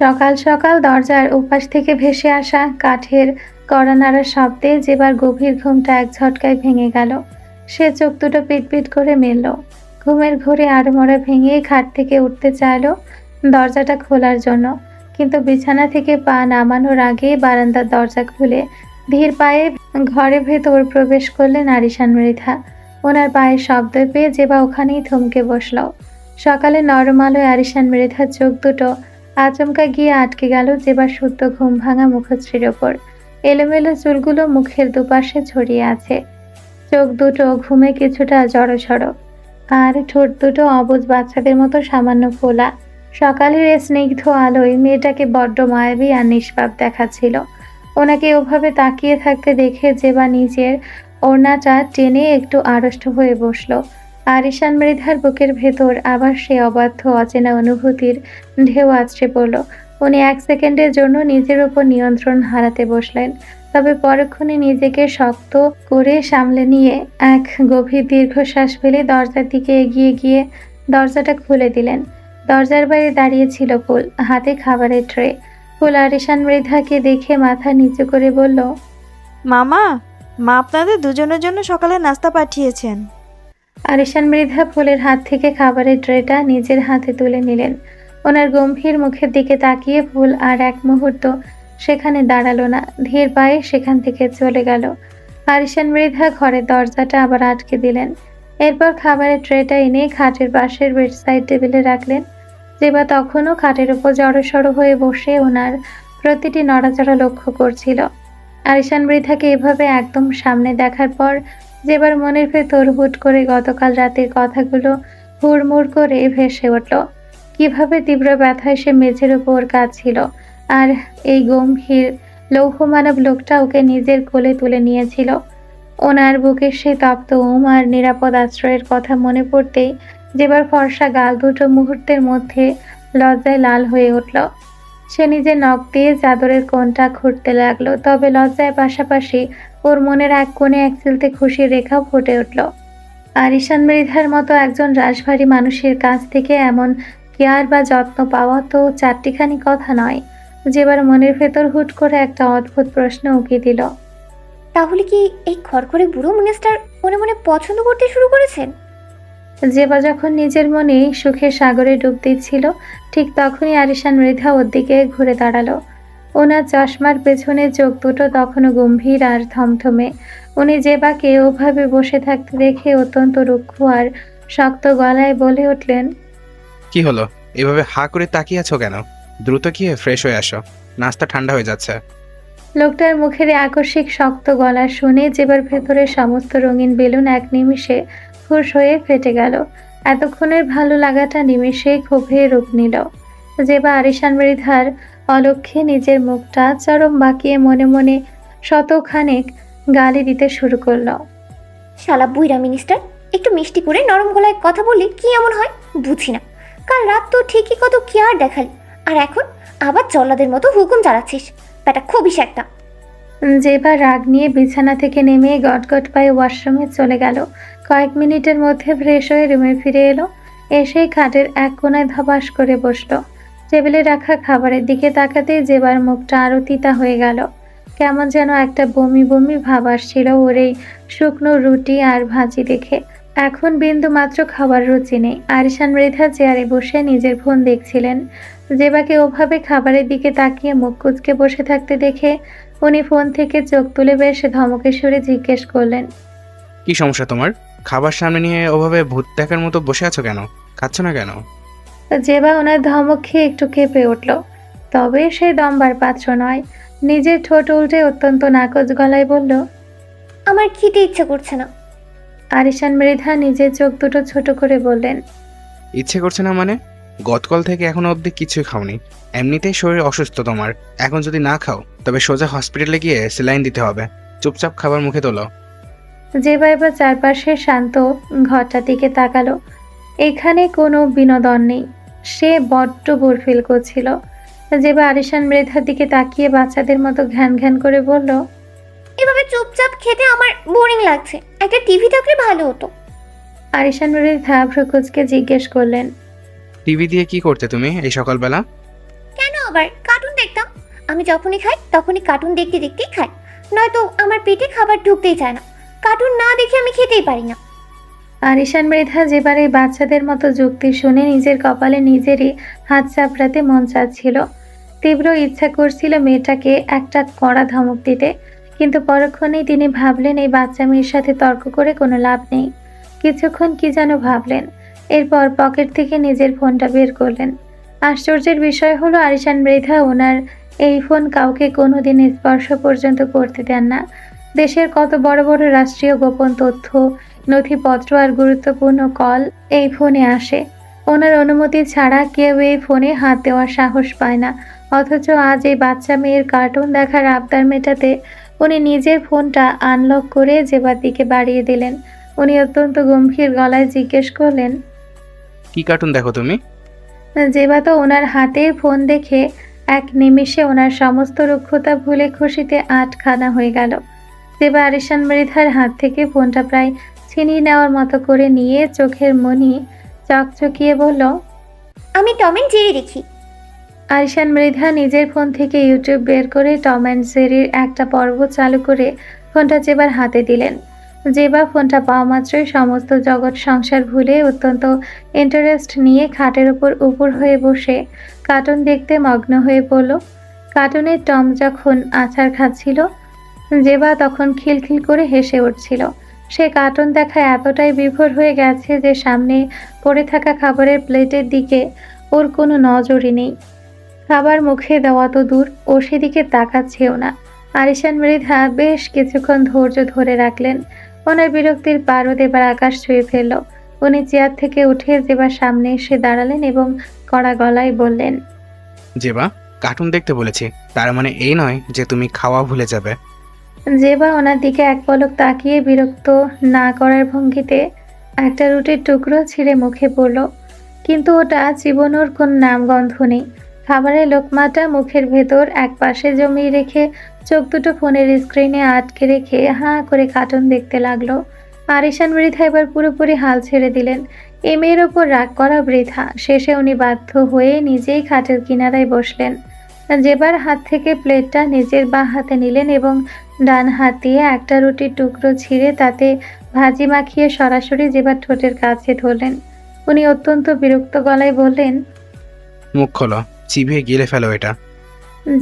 সকাল সকাল দরজার উপাস থেকে ভেসে আসা কাঠের কড়া নাড়ার শব্দে জেবার গভীর ঘুমটা এক ঝটকায় ভেঙে গেল। সে চোখ দুটো পিটপিট করে মেলল। ঘুমের ঘোরে আড়মোড়া ভেঙে খাট থেকে উঠতে চাইলো দরজাটা খোলার জন্য, কিন্তু বিছানা থেকে পা নামানোর আগে বারান্দার দরজা খুলে ধীর পায়ে ঘরের ভেতর প্রবেশ করলেন আরিশান মৃধা। ওনার পায়ের শব্দ পেয়ে জেবা ওখানেই থমকে বসল। সকালে নরম আলোয় আরিশান মৃধার চোখ দুটো আচমকা গিয়ে আটকে গেল জেবার শুদ্ধ ঘুম ভাঙা মুখশ্রীর ওপর। এলোমেলো চুলগুলো মুখের দুপাশে ছড়িয়ে আছে। চোখ দুটো ঘুমে কিছুটা জড়সড়, আর ঠোঁট দুটো অবুঝ বাচ্চাদের মতো সামান্য ফোলা। সকালের এই স্নিগ্ধ আলোয় মেয়েটাকে বড্ড মায়াবী আর নিষ্পাপ দেখাচ্ছিল। ওনাকে ওভাবে তাকিয়ে থাকতে দেখে জেবা নিজের ওড়নাটা টেনে একটু আড়ষ্ট হয়ে বসলো। আরিশান মৃধার বুকের ভেতর আবার সে অবাধ্য অচেনা অনুভূতির ঢেউ আছড়ে পড়ল। উনি 1 সেকেন্ডের জন্য নিজের উপর নিয়ন্ত্রণ হারাতে বসলেন, তবে পরক্ষণে নিজেকে শক্ত করে সামলে নিয়ে এক গভীর দীর্ঘশ্বাস ফেলে দরজার দিকে এগিয়ে গিয়ে দরজাটা খুলে দিলেন। দরজার বাইরে দাঁড়িয়ে ছিল ফুল, হাতে খাবারের ট্রে। ফুল আরিশান মৃধাকে দেখে মাথা নিচু করে বলল, মামা, মা আপনাদের দুজনের জন্য সকালে নাস্তা পাঠিয়েছেন। আরিশান মৃধা ফুলের হাত থেকে খাবারের ট্রেটা নিজের হাতে তুলে নিলেন। ওনার গম্ভীর মুখের দিকে তাকিয়ে ফুল আর এক মুহূর্ত সেখানে দাঁড়ালো না, ধীর পায়ে সেখান থেকে চলে গেল। আরিশান মৃধা ঘরের দরজাটা আবার আটকে দিলেন। এরপর খাবারের ট্রেটা এনে খাটের পাশের বেডসাইড টেবিলে রাখলেন। জেবা তখনও খাটের উপর জড়সড় হয়ে বসে ওনার প্রতিটি নড়াচড়া লক্ষ্য করছিল। আরিশান মৃধাকে এভাবে একদম সামনে দেখার পর জেবার মনের ভেতর হুট করে গতকাল রাতের কথাগুলো হুড়মুড় করে ভেসে উঠল। কিভাবে তীব্র ব্যথায় সে মেঝের উপর কাঁদছিল, আর এই গম্ভীর লৌহমানব লোকটা ওকে নিজের কোলে তুলে নিয়েছিল। ওনার বুকের সেই তপ্ত আর নিরাপদ আশ্রয়ের কথা মনে পড়তেই যেবার ফর্সা গাল দুটো মুহূর্তের মধ্যে লজ্জায় লাল হয়ে উঠল। সে নিজের নখ দিয়ে চাদরের কোণটা খুঁড়তে লাগলো, তবে লজ্জায় পাশাপাশি ওর মনের এক কোণে এক চিলতে খুশির রেখাও ফুটে উঠল। আরিশান মৃধার মতো একজন রাশভারী মানুষের কাছ থেকে এমন কেয়ার বা যত্ন পাওয়া তো চারটিখানি কথা নয়। যেবার মনের ভেতর হুট করে একটা অদ্ভুত প্রশ্ন উকি দিল। তাহলে কি এই খড়খড়ে বুড়ো মিনিস্টার মনে মনে পছন্দ করতে শুরু করেছেন? জেবা যখন নিজের মনে সুখের সাগরে ডুব দিচ্ছিল, ঠিক তখনই আরিশান মৃধা ওর দিকে ঘুরে দাঁড়ালো। ওনার চশমার পেছনে চোখ দুটো তখনও গম্ভীর আর থমথমে। উনি জেবাকে ওভাবে বসে থাকতে দেখে অত্যন্ত রুক্ষ আর শক্ত গলায় বলে উঠলেন, কি হলো, এভাবে হা করে তাকিয়ে আছো কেন? দ্রুত গিয়ে ফ্রেশ হয়ে আসো, নাস্তা ঠান্ডা হয়ে যাচ্ছে। লোকটার মুখের এই আকস্মিক শক্ত গলা শুনে জেবার ভেতরে সমস্ত রঙিন বেলুন এক নিমিষে ফুস হয়ে ফেটে গেল। এতক্ষণের ভালো লাগাটা নিমিষেই ক্ষোভে রূপ নিল। জেবা আরিশান মৃধার অলক্ষ্যে নিজের মুখটা চরম বাঁকিয়ে মনে মনে শতখানেক গালি দিতে শুরু করলো। শালা বুইরা মিনিস্টার, একটু মিষ্টি করে নরম গলায় কথা বললে কি এমন হয় বুঝি না। কাল রাত তো ঠিকই কত কেয়ার দেখালি, আর এখন আবার জল্লাদের মতো হুকুম চালাচ্ছিস। ব্যাটা খবিস একটা। জেবা রাগ নিয়ে বিছানা থেকে নেমে গটগট পায়ে ওয়াশরুমে চলে গেল। কয়েক মিনিটের মধ্যে ফ্রেশ হয়ে রুমে ফিরে এলো। এসেই খাটের এক কোণায় ধপাস করে বসলো। টেবিলে রাখা খাবারের দিকে তাকাতেই জেবার মুখটা আরো তিতা হয়ে গেল। কেমন যেন একটা বমি বমি ভাব আসছিল ওর এই শুকনো রুটি আর ভাজি দেখে। এখন বিন্দু মাত্র খাবার রুচি নেই। আরিশান মৃধা চেয়ারে বসে নিজের ফোন দেখছিলেন। জেবাকে ওভাবে খাবারের দিকে তাকিয়ে মুখ কুঁচকে বসে থাকতে দেখে উনি ফোন থেকে চোখ তুলে বেশ ধমকে সুরে জিজ্ঞেস করলেন, কি সমস্যা তোমার? খাবার সামনে নিয়ে ওভাবে ভূত দেখার মতো বসে আছো কেন? খাচ্ছ না কেন? জেবা ওনার ধমক খেয়ে একটু কেঁপে উঠল। তবে সে দমবার পাত্র নয়। নিজের ঠোঁট উল্টে অত্যন্ত নাকচ গলায় বলল, আমার খেতে ইচ্ছে করছে না। আরিশান মৃধা নিজের চোখ দুটো ছোট করে বললেন, ইচ্ছে করছে না মানে? গতকাল থেকে এখনো অবধি কিছুই খাওনি। এমনিতেই শরীর অসুস্থ তোমার, এখন যদি না খাও তবে সোজা হসপিটালে গিয়ে স্যালাইন দিতে হবে। চুপচাপ খাবার মুখে তোলো। জেবা এবার চারপাশে শান্ত ঘরটার দিকে তাকালো। এখানে কোনো বিনোদন নেই। সে বড্ড বোর ফিল করছিল। জেবা আরিশান মৃধার দিকে তাকিয়ে বাচ্চাদের মতো ঘ্যান ঘ্যান করে বলল, এভাবে চুপচাপ খেতে আমার বোরিং লাগছে। একটা টিভি থাকলে ভালো হতো। আরিশান মৃধা ভ্রুকুচকে জিজ্ঞেস করলেন, টিভি দিয়ে কি করতে তুমি এই সকালবেলা? কেন আবার কার্টুন দেখতাম। আমি যখনই খাই তখনই কার্টুন দেখতে দেখতেই খাই, নয়তো আমার পেটে খাবার ঢুকতেই চায় না। কার্টুন না দেখে আমি খেতেই পারি না। আরিশান মৃধা যেবার এই বাচ্চাদের মতো যুক্তি শুনে নিজের কপালে নিজেরই হাত চাপড়াতে মন চাচ্ছিল। তীব্র ইচ্ছা করছিল মেয়েটাকে একটা কড়া ধমক দিতে, কিন্তু পরক্ষণেই তিনি ভাবলেন এই বাচ্চা মেয়ের সাথে তর্ক করে কোনো লাভ নেই। কিছুক্ষণ কি যেন ভাবলেন, এরপর পকেট থেকে নিজের ফোনটা বের করলেন। আশ্চর্যের বিষয় হলো আরিশান মৃধা ওনার এই ফোন কাউকে কোনোদিন স্পর্শ পর্যন্ত করতে দেন না। দেশের কত বড় বড় রাষ্ট্রীয় গোপন তথ্য, নথিপত্র আর গুরুত্বপূর্ণ কল এই ফোনে আসে। ওনার অনুমতি ছাড়া কেউ এই ফোনে হাত দেওয়ার সাহস পায় না। অথচ আজ এই বাচ্চা মেয়ের কার্টুন দেখার আবদার মেটাতে উনি নিজের ফোনটা আনলক করে জেবার দিকে বাড়িয়ে দিলেন। উনি অত্যন্ত গম্ভীর গলায় জিজ্ঞেস করলেন, কি কার্টুন দেখো তুমি? জেবা তো ওনার হাতে ফোন দেখে এক নিমিষে ওনার সমস্ত রুক্ষতা ভুলে খুশিতে আটখানা হয়ে গেল। জেবা আরিশান মৃধার হাত থেকে ফোনটা প্রায় ছিনিয়ে নেওয়ার মতো করে নিয়ে চোখের মনি চকচকিয়ে বলল, আমি টম এন্ড জেরি দেখি। আরিশান মৃধা নিজের ফোন থেকে ইউটিউব বের করে টম অ্যান্ড জেরির একটা পর্ব চালু করে ফোনটা জেবার হাতে দিলেন। জেবা ফোনটা পাওয়া মাত্রই সমস্ত জগৎ সংসার ভুলে অত্যন্ত ইন্টারেস্ট নিয়ে খাটের উপর হয়ে বসে কার্টুন দেখতে মগ্ন হয়ে পড়ল। কার্টুনের টম যখন আছাড় খাচ্ছিল, জেবা তখন খিলখিল করে হেসে উঠছিল। সে কার্টুন দেখায় এতটাই বিভোর হয়ে গেছে যে সামনে পড়ে থাকা খাবারের প্লেটের দিকে ওর কোনো নজরই নেই। খাবার মুখে দেওয়া তো দূর, ও সেদিকে তাকাচ্ছেও না। আরিশান মৃধা বেশ কিছুক্ষণ ধৈর্য ধরে রাখলেন। ওনার বিরক্তির পারদ এবার আকাশ ছুঁয়ে ফেলল। উনি চেয়ার থেকে উঠে জেবার সামনে এসে দাঁড়ালেন এবং কড়া গলায় বললেন, জেবা, কার্টুন দেখতে বলেছি, তার মানে এই নয় যে তুমি খাওয়া ভুলে যাবে। 'জেবা' ওনার দিকে এক পলক তাকিয়ে বিরক্ত না করার ভঙ্গিতে বললেন, 'আমি তো খাচ্ছি। একটা রুটির টুকরো ছিঁড়ে মুখে পড়ল, কিন্তু ওটা চিবানোর কোন নামগন্ধ নেই। খাবারের লোকমাটা মুখের ভেতর একপাশে জমিয়ে রেখে চোখ দুটো ফোনের স্ক্রিনে আটকে রেখে হাঁ করে কার্টুন দেখতে লাগলো। আরিশান মৃধা এবার পুরোপুরি হাল ছেড়ে দিলেন। এ মেয়ের ওপর রাগ করা বৃথা। শেষে উনি বাধ্য হয়ে নিজেই খাটের কিনারায় বসলেন। জেবার হাত থেকে প্লেটটা নিজের বাঁ হাতে নিলেন এবং ডান হাত দিয়ে একটা রুটির টুকরো ছিঁড়ে তাতে ভাজি মাখিয়ে সরাসরি জেবার ঠোঁটের কাছে ধরলেন। উনি অত্যন্ত বিরক্ত গলায় বললেন, মুখ খোলো, চিবিয়ে গিলে ফেলো এটা।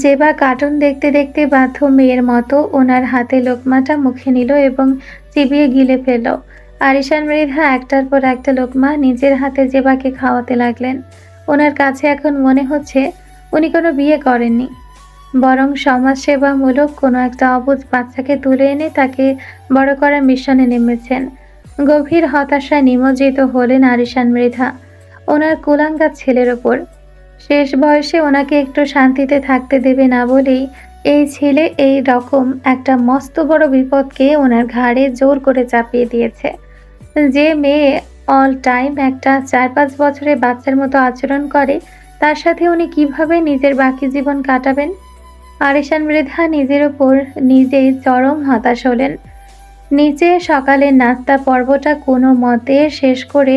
জেবা কার্টুন দেখতে দেখতে বাধ্য মেয়ের মতো ওনার হাতে লোকমাটা মুখে নিল এবং চিবিয়ে গিলে ফেলল। আরিশান মৃধা একটার পর একটা লোকমা নিজের হাতে জেবাকে খাওয়াতে লাগলেন। ওনার কাছে এখন মনে হচ্ছে উনি কোনো বিয়ে করেননি, বরং সমাজসেবামূলক কোনো একটা অবুঝ বাচ্চাকে তুলে এনে তাকে বড় করার মিশনে নেমেছেন। গভীর হতাশায় নিমজ্জিত হলেন আরিশান মৃধা ওনার কুলাঙ্গার ছেলের ওপর। শেষ বয়সে ওনাকে একটু শান্তিতে থাকতে দেবে না বলেই এই ছেলে এই রকম একটা মস্ত বড় বিপদকে ওনার ঘাড়ে জোর করে চাপিয়ে দিয়েছে। যে মেয়ে অল টাইম একটা 4-5 বছরের বাচ্চার মতো আচরণ করে, তার সাথে উনি কিভাবে নিজের বাকি জীবন কাটাবেন? আরিশান মৃধা নিজের ওপর নিজেই চরম হতাশ হলেন। নিচে সকালের নাস্তা পর্বটা কোনো মতে শেষ করে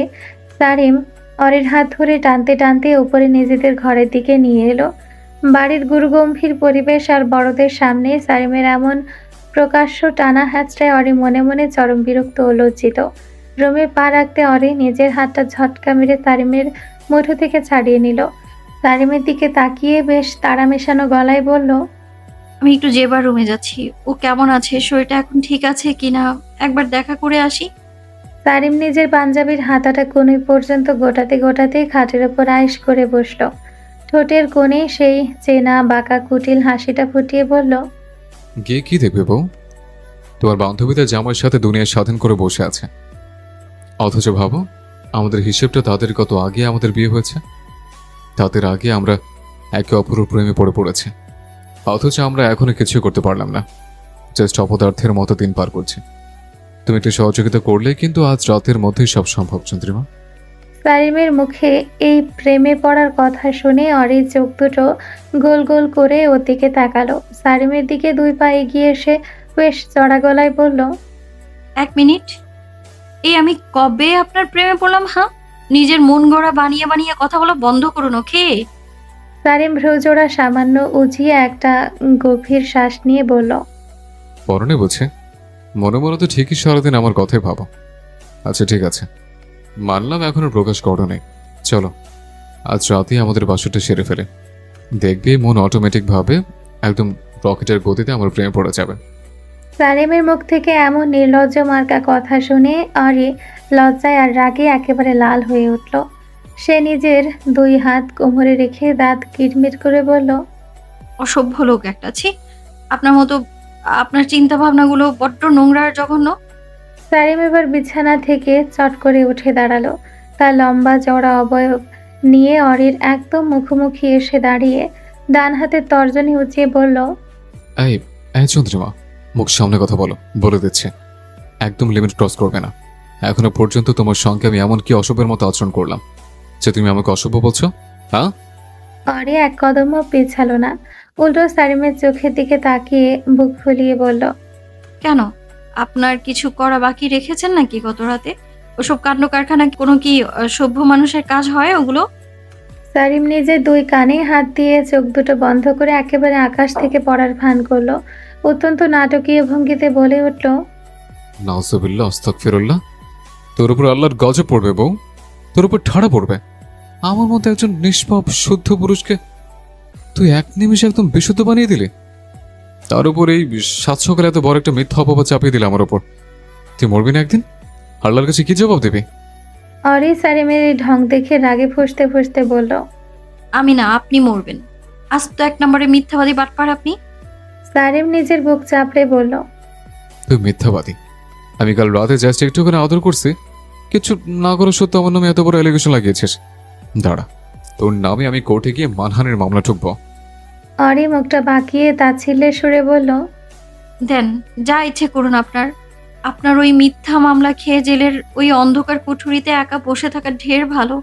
সারিম অরের হাত ধরে টানতে টানতে উপরে নিজেদের ঘরের দিকে নিয়ে এলো। বাড়ির গুরুগম্ভীর পরিবেশ আর বড়দের সামনে সারিমের এমন প্রকাশ্য টানা হ্যাচড়ায় অরি মনে মনে চরম বিরক্ত ও লজ্জিত। রুমে পা রাখতে অরি নিজের হাতটা ঝটকা মেরে সারিমের মুঠো থেকে ছাড়িয়ে নিল। সারিমের দিকে তাকিয়ে বেশ তাড়া মেশানো গলায় বলল, আমি একটু জেবার রুমে যাচ্ছি। ও কেমন আছে, শরীরটা এখন ঠিক আছে কিনা একবার দেখা করে আসি। সারিম নিজের পাঞ্জাবির হাতাটা কোণে পর্যন্ত গোটাতে গোটাতে খাটের ওপর আয়েশ করে বসলো। ঠোঁটের কোণে সেই চেনা বাঁকা কুটিল হাসিটা ফুটিয়ে বলল, গিয়ে কি দেখবে বউ? তোমার বান্ধবীদের জামাইয়ের সাথে দুনিয়া স্বাধীন করে বসে আছে, অথচ ভাবো আমাদের হিসেবটা তাদের কত আগে আমাদের বিয়ে হয়েছে। তাদের আগে আমরা একে অপরের প্রেমে পড়েছি, অথচ আমরা এখনো কিছু করতে পারলাম না, জাস্ট অপদার্থের মতো দিন পার করছি। তুমি একটু সহযোগিতা করলে কিন্তু আজ রাতের মধ্যেই সব সম্ভব চন্দ্রিমা। সারিমের মুখে এই প্রেমে পড়ার কথা শুনে অরির চোখ দুটো গোল গোল করে ওর দিকে তাকালো। সারিমের দিকে 2 পা এগিয়ে এসে বেশ চড়া গলায় বলল, 1 মিনিট। এই আমি কবে আপনার প্রেমে পড়লাম? হ্যাঁ, নিজের মন গড়া বানিয়ে বানিয়ে কথা বলা বন্ধ করুন, ওকে? সারিম ভ্রুজোড়া সামান্য উঁচিয়ে একটা গভীর শ্বাস নিয়ে বলল, পরনে বুঝে মনে মনে তো ঠিকই সারাদিন আমার কথাই ভাবো। আচ্ছা ঠিক আছে, মানলাম এখনো প্রকাশ করো নেই। চলো আজ রাতেই আমাদের বাসরটা সেরে ফেলে, দেখবে মন অটোমেটিকভাবে একদম রকেটের গতিতে আমার প্রেমে পড়ে যাবে। সারিমের মুখ থেকে এমন নির্লজ্জ মার্কা কথা শুনে অরি লজ্জায় আর রাগে একেবারে লাল হয়ে উঠল। সে নিজের 2 হাত কোমরে রেখে দাঁত কিটমিট করে বলল, অসভ্য লোক একটা। ছি, আপনার মতো আপনার চিন্তা ভাবনাগুলো বড্ড নোংরা আর জঘন্য। সারিম এবার বিছানা থেকে চট করে উঠে দাঁড়ালো। তার লম্বা চওড়া অবয়ব নিয়ে অরির একদম মুখোমুখি এসে দাঁড়িয়ে ডান হাতের তর্জনী উঁচিয়ে বলল, এই এই চন্দ্রিমা, মুখ সামনে কথা বলো, বলে দিচ্ছে একদম লিমিট ক্রস করবে না। এখনো পর্যন্ত তোমার সঙ্গে আমি এমন কি অসভ্যের মতো আচরণ করলাম যে তুমি আমাকে অসভ্য বলছো? হ্যাঁ? অরি এক কদমও পিছালো না, উল্টো সারিমের চোখের দিকে তাকিয়ে বুক ফুলিয়ে বলল, কেন, আপনার কিছু করা বাকি রেখেছেন নাকি গত রাতে? ওসব কাণ্ড কারখানা কোনো কি সভ্য মানুষের কাজ হয় ওগুলো? সারিম নিজের 2 কানে হাত দিয়ে চোখ দুটো বন্ধ করে একেবারে আকাশ থেকে পড়ার ভান করলো। অত্যন্ত নাটকীয় ভঙ্গিতে বলে উঠল, নাউজুবিল্লাহ আস্তাগফিরুল্লাহ, তোর উপর আল্লাহর গজব পড়বে বউ, তোর উপর ঠাড়া পড়বে। আমার মতো একজন নিষ্পাপ শুদ্ধ পুরুষকে তুই এক নিমিষে একদম বিশুদ্ধ বানিয়ে দিলি। তার উপর এই 7 সকালে এত বড় একটা মিথ্যা অপবাদ চাপিয়ে দিলে আমার ওপর। তুই মরবি না একদিন? আল্লাহর কাছে কি জবাব দেবে? অরি সারিমের এই ঢং দেখে রাগে ফুঁসতে ফুঁসতে বলল, আমি না, আপনি মরবেন। আজ তো 1 নম্বরে মিথ্যাবাদী বাটপার আপনি। সারিম নিজের বুক চাপড়ে বলল, তুই মিথ্যাবাদী। আমি কাল রাতে জাস্ট একটুখানি আদর করছি, কিছু না করে সত্য আমার নামে এত বড় অ্যালিগেশন লাগিয়েছিস। দাঁড়া, তোর নামে আমি কোর্টে গিয়ে মানহানির মামলা ঠুকবো। অরি মুখটা বাঁকিয়ে তাচ্ছিল্যের সুরে বলল, দেন, যা ইচ্ছে করুন আপনার। আপনার ওই মিথ্যা মামলা খেয়ে জেলের ওই অন্ধকার কুঠুরিতে একা বসে থাকা ঢের ভালো।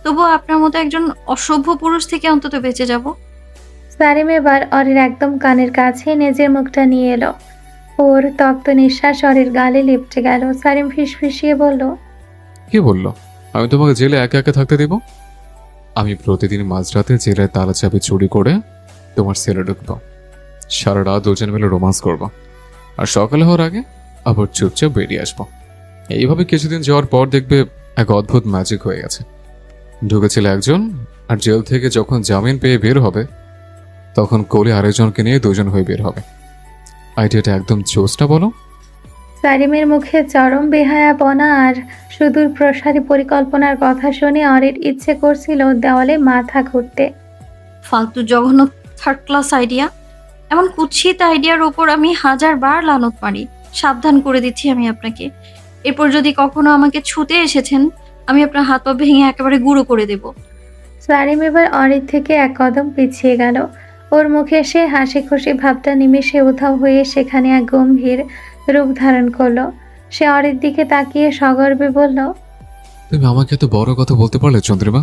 তবুও আপনার মতো একজন অসভ্য পুরুষ থেকে অন্তত বেঁচে যাব। সারিম এবার অরির একদম কানের কাছে নিজের মুখটা নিয়ে এলো। ওর তপ্ত নিঃশ্বাস অরির গালে লিপটে গেল। সারিম ফিসফিসিয়ে বলল, কে বললো আমি তোমাকে জেলে একা একা থাকতে দেব? আমি প্রতিদিন মাঝরাতে জেলের তালা চাবি চুরি করে তোমার সেলে ঢুকবো, সারা রাত দুজন মিলে রোমান্স করবো, আর সকালে হওয়ার আগে আবার চুপচাপ বেরিয়ে আসবো। এইভাবে কিছুদিন যাওয়ার পর দেখবে এক অদ্ভুত ম্যাজিক হয়ে গেছে। ঢুকেছিল একজন, আর জেল থেকে যখন জামিন পেয়ে বের হবে তখন কোলে আরেকজনকে নিয়ে দুজন হয়ে বের হবে। আইডিয়াটা একদম জোসটা বলো। সারিমের মুখে চরম বেহায়াপনা আর সুদূর প্রসারী পরিকল্পনার কথা শুনে অরির ইচ্ছে করছিল দেওয়ালে মাথা ঘুরতে। ফালতু জঘন্য থার্ড ক্লাস আইডিয়া। এমন কুৎসিত আইডিয়ার ওপর আমি 1000 বার লানত মারি। সাবধান করে দিচ্ছি আমি আপনাকে। এরপর যদি কখনো আমাকে ছুতে এসেছেন, আমি আপনার হাত পা ভেঙে একেবারে গুঁড়ো করে দেব। সারিম এবার অরির থেকে এক কদম পিছিয়ে গেল। ওর মুখে সে হাসি খুশি ভাবটা নিমেষে উধাও হয়ে সেখানে এক গম্ভীর রূপ ধারণ করলো। সে অরির দিকে তাকিয়ে সগর্বে বলল, তুমি আমাকে এত বড় কথা বলতে পারলে চন্দ্রিমা?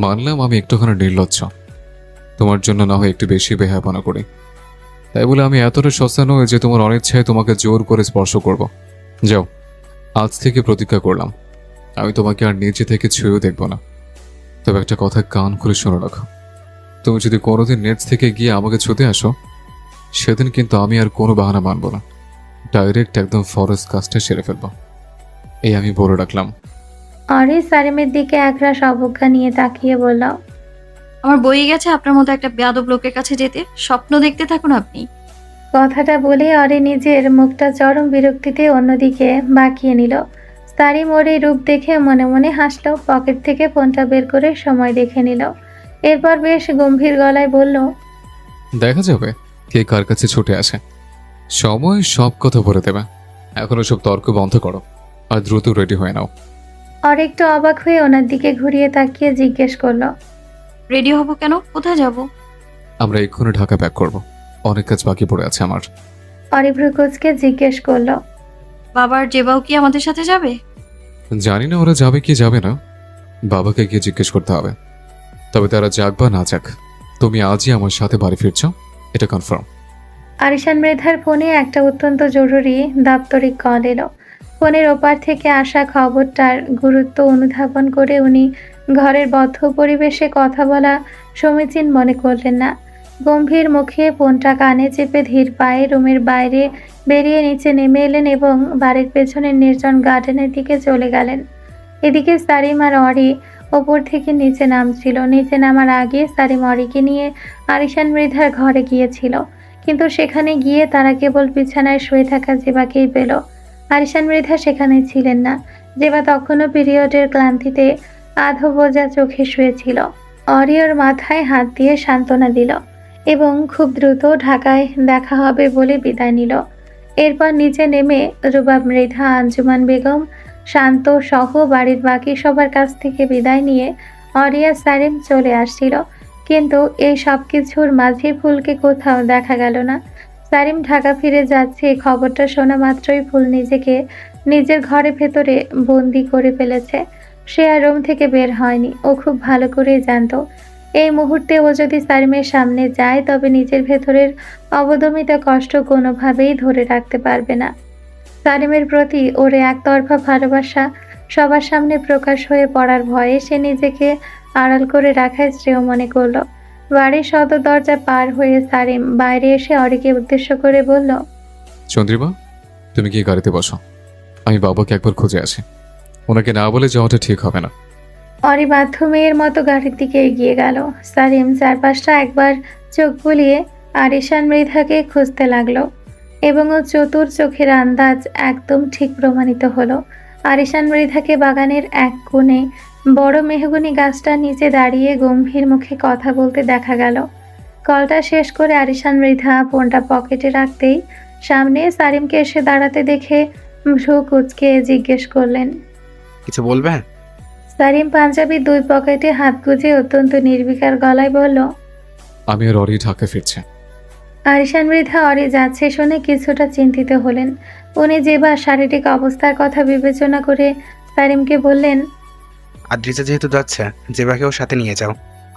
মানলাম আমি একটুখানি নির্লজ্জ, তোমার জন্য না হয় একটু বেশি বেহায়াপনা করি, তাই বলে আমি এতটা সস্তা নই যে তোমার অনিচ্ছায় তোমাকে জোর করে স্পর্শ করব। যাও, আজ থেকে প্রতিজ্ঞা করলাম আমি তোমাকে আর নিচে থেকে ছুঁয়েও দেখব না। তবে একটা কথা কান খুলে শুনে রাখো, তুমি যদি কোনোদিন নেট থেকে গিয়ে আমাকে ছুতে আসো, সেদিন কিন্তু আমি আর কোনো বাহানা মানব না, ডাইরেক্ট একদম ফরেস্ট কাজটা সেরে ফেলবো। এই আমি বলে রাখলাম। অরি সারিমের দিকে একরাশ অবজ্ঞা নিয়ে তাকিয়ে বলল, আমার বই গেছে আপনার মতো একটা বেয়াদব লোকের কাছে যেতে। স্বপ্ন দেখতে থাকুন আপনি। কথাটা বলে অরি নিজের মুখটা চরম বিরক্তিতে অন্যদিকে বাঁকিয়ে নিল। সারিম ওর এই রূপ দেখে মনে মনে হাসলো। পকেট থেকে ফোনটা বের করে সময় দেখে নিল। এরপর বেশ গম্ভীর গলায় বলল, দেখা যাবে কে কার কাছে ছুটে আসে, সময় সব কথা বলে দেবে। এখন সব তর্ক বন্ধ করো আর দ্রুত রেডি হয়ে নাও। আর একটু অবাক হয়ে ওনার দিকে ঘুরিয়ে তাকিয়ে জিজ্ঞেস করলো, রেডি হব কেন? কোথায় যাব? আমরা এক্ষুনি ঢাকা ব্যাক করব, অনেক কাজ বাকি পড়ে আছে আমার। অরিভ্রুকোচকে জিজ্ঞেস করলো, বাবার জেবাও কি আমাদের সাথে যাবে? জানি না ওরা যাবে কি যাবে না, বাবাকে গিয়ে জিজ্ঞেস করতে হবে। তবে তারা যাক বা না যাক, তুমি আজই আমার সাথে বাড়ি ফিরছো, এটা কনফার্ম। আরিশান মৃধার ফোনে একটা অত্যন্ত জরুরি দাপ্তরিক কল এলো। ফোনের ওপার থেকে আসা খবরটার গুরুত্ব অনুধাবন করে উনি ঘরের বদ্ধ পরিবেশে কথা বলা সমীচীন মনে করলেন না। গম্ভীর মুখে ফোনটা কানে চেপে ধীর পায়ে রুমের বাইরে বেরিয়ে নিচে নেমে এলেন এবং বাড়ির পেছনের নির্জন গার্ডেনের দিকে চলে গেলেন। এদিকে সারিম আর অরি ওপর থেকে নিচে নামছিল। নিচে নামার আগে সারিম অরিকে নিয়ে আরিশান মৃধার ঘরে গিয়েছিল, কিন্তু সেখানে গিয়ে তারা কেবল বিছানায় শুয়ে থাকা জেবাকেই পেল। আরিশান মৃধা সেখানে ছিলেন না। জেবা তখনও পিরিয়ডের ক্লান্তিতে আধো বোঝা চোখে শুয়েছিল। অরিয়র মাথায় হাত দিয়ে সান্ত্বনা দিল এবং খুব দ্রুত ঢাকায় দেখা হবে বলে বিদায় নিল। এরপর নিচে নেমে রুবাব মৃধা, আঞ্জুমান বেগম, শান্ত সহ বাড়ির বাকি সবার কাছ থেকে বিদায় নিয়ে অরিয়া সারিম চলে আসছিল, কিন্তু এই সব কিছুর মাঝে ফুলকে কোথাও দেখা গেল না। সারিম ঢাকা ফিরে যাচ্ছে খবরটা শোনা মাত্রই ফুল নিজেকে নিজের ঘরের ভেতরে বন্দি করে ফেলেছে। সে আর রুম থেকে বের হয়নি। ও খুব ভালো করেই জানতো এই মুহূর্তে ও যদি সারিমের সামনে যায় তবে নিজের ভেতরের অবদমিত কষ্ট কোনোভাবেই ধরে রাখতে পারবে না। সারিমের প্রতি ওর একতরফা ভালোবাসা সবার সামনে প্রকাশ হয়ে পড়ার ভয়ে সে নিজেকে আড়াল করে রাখায় শ্রেয় মনে করলো। বাড়ির সদর দরজা পার হয়ে সারিম বাইরে এসে অরিকে উদ্দেশ্য করে বলল, চন্দ্রিমা, তুমি কি গাড়িতে বসো, আমি বাবাকে একবার খুঁজে আসি। ওনাকে না বলে যাওয়াটা ঠিক হবে না। অরি বাধ্য মেয়ের মতো গাড়ির দিকে এগিয়ে গেল। সারিম চারপাশটা একবার চোখ বুলিয়ে আরিশান মৃধাকে খুঁজতে লাগলো এবং ও চতুর চোখের আন্দাজ একদম ঠিক প্রমাণিত হলো। আরিশান মৃধাকে বাগানের এক কোণে বড় মেহগনি গাছটার নিচে দাঁড়িয়ে গম্ভীর মুখে কথা বলতে দেখা গেল। কলটা শেষ করে আরিশান মৃধা ফোনটা পকেটে রাখতেই সামনে সারিমকে এসে দাঁড়াতে দেখে ভ্রু কুঁচকে জিজ্ঞেস করলেন, কিছু বলবেন? সারিম পাঞ্জাবির দুই পকেটে হাত গুজে অত্যন্ত নির্বিকার গলায় বলল, আমি আর অরি ঢাকা ফিরছে। আরিশান মৃধা অরি যাচ্ছে শুনে কিছুটা চিন্তিত হলেন। উনি জেবার শারীরিক অবস্থার কথা বিবেচনা করে সারিমকে বললেন, আদ্রিজা যেহেতু যাচ্ছে, জেবাকেও সাথে নিয়ে যাও।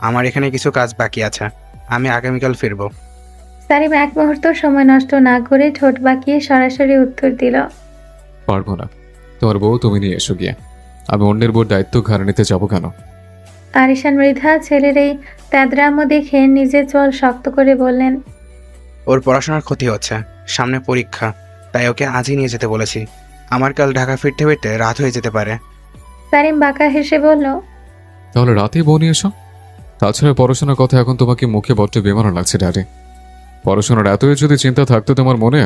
আমার এখানে কিছু কাজ বাকি আছে, আমি আগামীকাল ফিরবো। সারিম এক মুহূর্ত সময় নষ্ট না করে ঠোঁট বাঁকিয়ে সরাসরি উত্তর দিল, পারবো না। তোমার বউ তুমি নিয়ে এসো গিয়ে। আমি অন্যের বউর দায়িত্ব ঘাড়ে নিতে যাবো কেন? আরিশান মৃধা ছেলের এই ত্যাদ্রাম্য দেখে নিজের চোয়াল শক্ত করে বললেন, ওর পড়াশোনার ক্ষতি হচ্ছে, সামনে পরীক্ষা, তাই ওকে আজই নিয়ে যেতে বলেছি। আমার কাল ঢাকা ফিরতে ফিরতে রাত হয়ে যেতে পারে। সারিম বাঁকা হেসে বলল, তাহলে রাতেই বউ নিয়ে এসো। তাছাড়া পড়াশোনার কথা এখন তোমাকে মুখে বড্ড বেমানো লাগছে ড্যাডি। পড়াশোনার এতই যদি চিন্তা থাকতো তোমার মনে,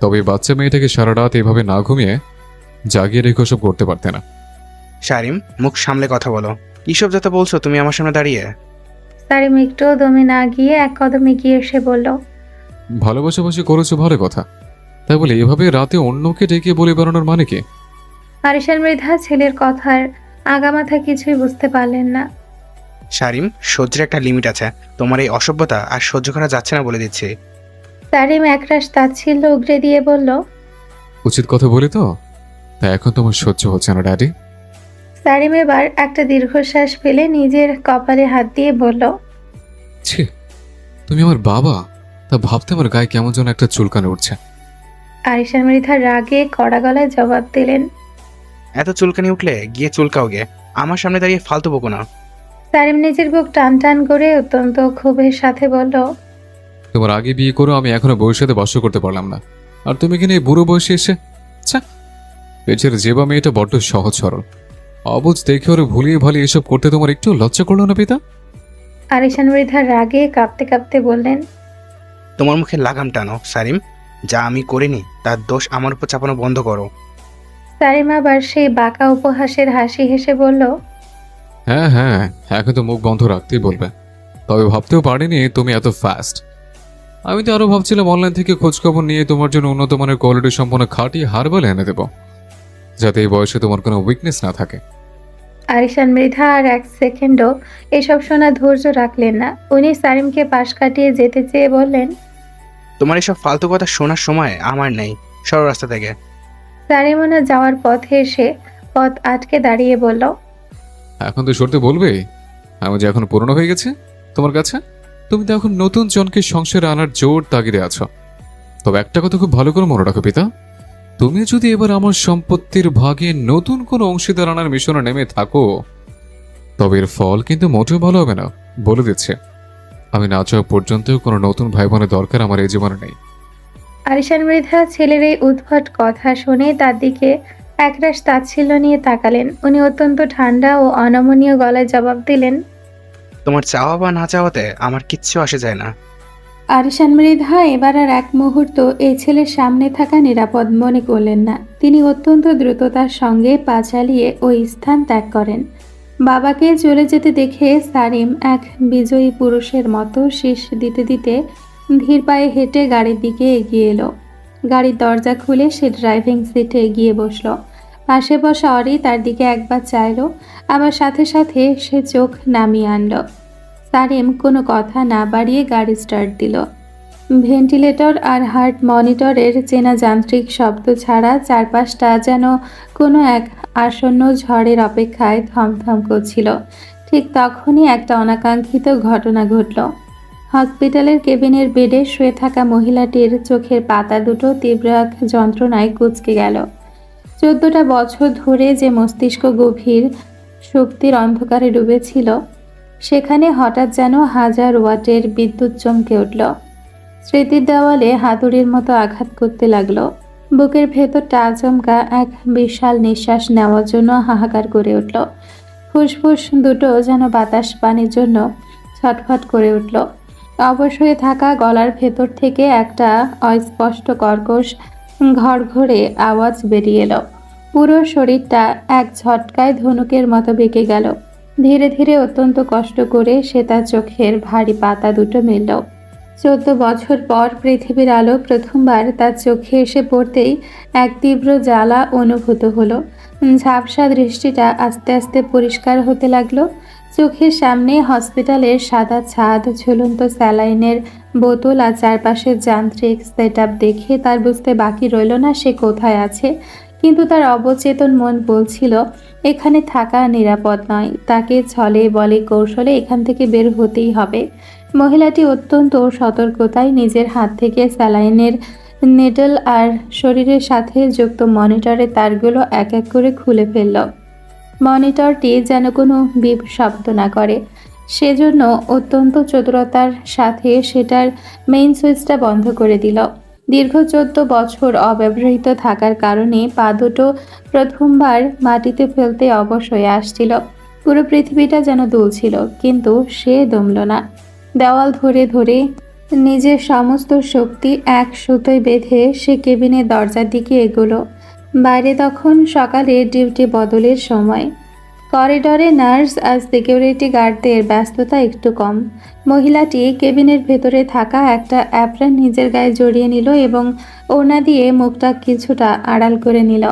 তবে এই বাচ্চা মেয়েটাকে সারা রাত এভাবে না ঘুমিয়ে জাগিয়ে রেখে সব করতে পারতে না। শারিম, মুখ সামলে কথা বলো। কিসব যত বলছো তুমি আমার সামনে দাঁড়িয়ে? সারিম একটু দমে না গিয়ে এক কদম এগিয়ে এসে বলল, ভালোবাসাবাসি করেছো ভালো কথা, তাই বলে এভাবে রাতে অন্যকে ডেকে বলে বেড়ানোর মানে কি? আরিশান মৃধা ছেলের কথার আগামাথা কিছুই বুঝতে পারলেন না। শারিম, সহ্যের একটা লিমিট আছে। তোমার এই অসভ্যতা আর সহ্য করা যাচ্ছে না বলে দিচ্ছি। সারিম একরাশ তাচ্ছিল্য উগরে দিয়ে বলল, উচিত কথা বলি তো, তাই এখন তোমার সহ্য হচ্ছে না ড্যাডি। সারিম এবার একটা দীর্ঘশ্বাস ফেলে নিজের কপালে হাত দিয়ে বলল, ছি, তুমি আমার বাবা, তা ভাবতে আমার গায়ে কেমন যেন একটা চুলকানি উঠছে। আরিশান মৃধা রাগে কড়া গলায় জবাব দিলেন। এত চুলকানি উঠলে গিয়ে চুলকাও গে, আমার সামনে দাঁড়িয়ে ফালতু বকো না। সারিম নিজের বুক টান টান করে অত্যন্ত ক্ষোভের সাথে বলল, তোমার আগে বিয়ে করো আমি এখনো বউয়ের সাথে বাস করতে পারলাম না, আর তুমি কিনা এই বুড়ো বয়সে এসে আচ্ছা। পেছনের জেবা মেয়েটা বড্ড সহজ সরল, অবুঝ দেখে ওরে ভুলিয়ে ভালিয়ে এসব করতে তোমার একটু লজ্জা করলো না পিতা? আরিশান মৃধা রাগে কাঁপতে কাঁপতে বললেন, তোমার মুখে লাগাম টানো শারিম। যা আমি করিনি তার দোষ আমার উপর চাপানো বন্ধ করো। সারিম আবার সেই বাঁকা উপহাসের হাসি হেসে বলল, হ্যাঁ হ্যাঁ, এখন তো মুখ বন্ধ রাখতেই বলবে। তবে ভাবতেও পারিনি তুমি এত ফাস্ট। আমি তো আরো ভাবছিলাম অনলাইন থেকে খোঁজখবর নিয়ে তোমার জন্য উন্নত মানের কোয়ালিটি সম্পন্ন খাঁটি হার্বাল এনে দেবো, যাতে এই বয়সে তোমার কোনো উইকনেস না থাকে। আরিশান মৃধা আর এক সেকেন্ডও এসব শোনা ধৈর্য রাখলেন না। উনি সারিমকে পাশ কাটিয়ে যেতে চেয়ে বললেন, তোমার এসব ফালতু কথা শোনার সময় আমার নেই, সরো রাস্তা থেকে। সারিম ওনার যাওয়ার পথে এসে পথ আটকে দাঁড়িয়ে বলল, এখন তো সরতে বলবেই। আমি যে এখন পুরনো হয়ে গেছে তোমার কাছে, তুমি তো এখন নতুন জনকে সংসারে আনার জোর তাগিদে আছো। তবে একটা কথা খুব ভালো করে মনে রাখো পিতা, তুমি যদি এবার আমার সম্পত্তির ভাগে নতুন কোনো অংশীদার আনার মিশনে নেমে থাকো, তবে এর ফল কিন্তু মোটেও ভালো হবে না, বলে দিচ্ছে। আমি না চাওয়া পর্যন্ত কোনো নতুন ভাই বোনের দরকার আমার এই জীবনে নেই। আরিশান মৃধা ছেলের এই উদ্ভট কথা শুনে তার দিকে একরাশ তাচ্ছিল্য নিয়ে তাকালেন। উনি অত্যন্ত ঠান্ডা ও অনমনীয় গলায় জবাব দিলেন, তোমার চাওয়া বা না চাওয়াতে আমার কিচ্ছু আসে যায় না। আরিশান মৃধা এবার আর এক মুহূর্ত এই ছেলের সামনে থাকা নিরাপদ মনে করলেন না। তিনি অত্যন্ত দ্রুততার সঙ্গে পা চালিয়ে ওই স্থান ত্যাগ করেন। বাবাকে চলে যেতে দেখে সারিম এক বিজয়ী পুরুষের মতো শীষ দিতে দিতে ধীর পায়ে হেঁটে গাড়ির দিকে এগিয়ে এলো। গাড়ির দরজা খুলে সে ড্রাইভিং সিটে এগিয়ে বসলো। পাশে বসা অরি তার দিকে একবার চাইলো, আবার সাথে সাথে সে চোখ নামিয়ে আনলো। সারিম কোনো কথা না বাড়িয়ে গাড়ি স্টার্ট দিল। ভেন্টিলেটর আর হার্ট মনিটরের চেনা যান্ত্রিক শব্দ ছাড়া চারপাশটা যেন কোনো এক আসন্ন ঝড়ের অপেক্ষায় থমথম করছিল। ঠিক তখনই একটা অনাকাঙ্ক্ষিত ঘটনা ঘটল। হসপিটালের কেবিনের বেডে শুয়ে থাকা মহিলাটির চোখের পাতা দুটো তীব্র এক যন্ত্রণায় কুঁচকে গেল। 14টা বছর ধরে যে মস্তিষ্ক গভীর শক্তির অন্ধকারে ডুবেছিল, সেখানে হঠাৎ যেন 1000 ওয়াটের বিদ্যুৎ চমকে উঠল। স্মৃতির দেওয়ালে হাতুড়ির মতো আঘাত করতে লাগলো। বুকের ভেতরটা আচমকা এক বিশাল নিঃশ্বাস নেওয়ার জন্য হাহাকার করে উঠল। ফুসফুস দুটো যেন বাতাস পানির জন্য ছটফট করে উঠল। অবশ হয়ে থাকা গলার ভেতর থেকে একটা অস্পষ্ট কর্কশ ঘড়ঘড়ে আওয়াজ বেরিয়ে এলো। পুরো শরীরটা এক ঝটকায় ধনুকের মতো বেঁকে গেল। ধীরে ধীরে অত্যন্ত কষ্ট করে সে তার চোখের ভারী পাতা দুটো মেলল। 14 বছর পর পৃথিবীর আলো প্রথমবার তার চোখে এসে পড়তেই এক তীব্র জ্বালা অনুভূত হলো। ঝাপসা দৃষ্টিটা আস্তে আস্তে পরিষ্কার হতে লাগলো। চোখের সামনে হসপিটালের সাদা ছাদ, ঝুলন্ত স্যালাইনের বোতল আর চারপাশের যান্ত্রিক সেট আপ দেখে তার বুঝতে বাকি রইল না সে কোথায় আছে। কিন্তু তার অবচেতন মন বলছিল এখানে থাকা নিরাপদ নয়, তাকে ছলে বলে কৌশলে এখান থেকে বের হতেই হবে। মহিলাটি অত্যন্ত সতর্কতায় নিজের হাত থেকে স্যালাইনের নেডল আর শরীরের সাথে যুক্ত মনিটরের তারগুলো এক এক করে খুলে ফেলল। মনিটরটি যেন কোনো বিপ শব্দ না করে, সেজন্য অত্যন্ত চতুরতার সাথে সেটার মেইন সুইচটা বন্ধ করে দিল। দীর্ঘ 14 বছর অব্যবহৃত থাকার কারণে পা দুটো প্রথমবার মাটিতে ফেলতে অবশ হয়ে আসছিল। পুরো পৃথিবীটা যেন দুলছিল, কিন্তু সে দমল না। দেওয়াল ধরে ধরে নিজের সমস্ত শক্তি এক সুতোয় বেঁধে সে কেবিনের দরজার দিকে এগোলো। বাইরে তখন সকালে ডিউটি বদলের সময়। করিডোরে নার্স আর সিকিউরিটি গার্ডদের ব্যস্ততা একটু কম। মহিলাটি কেবিনের ভেতরে থাকা একটা অ্যাপ্রন নিজের গায়ে জড়িয়ে নিল এবং ওড়না দিয়ে মুখটা কিছুটা আড়াল করে নিল।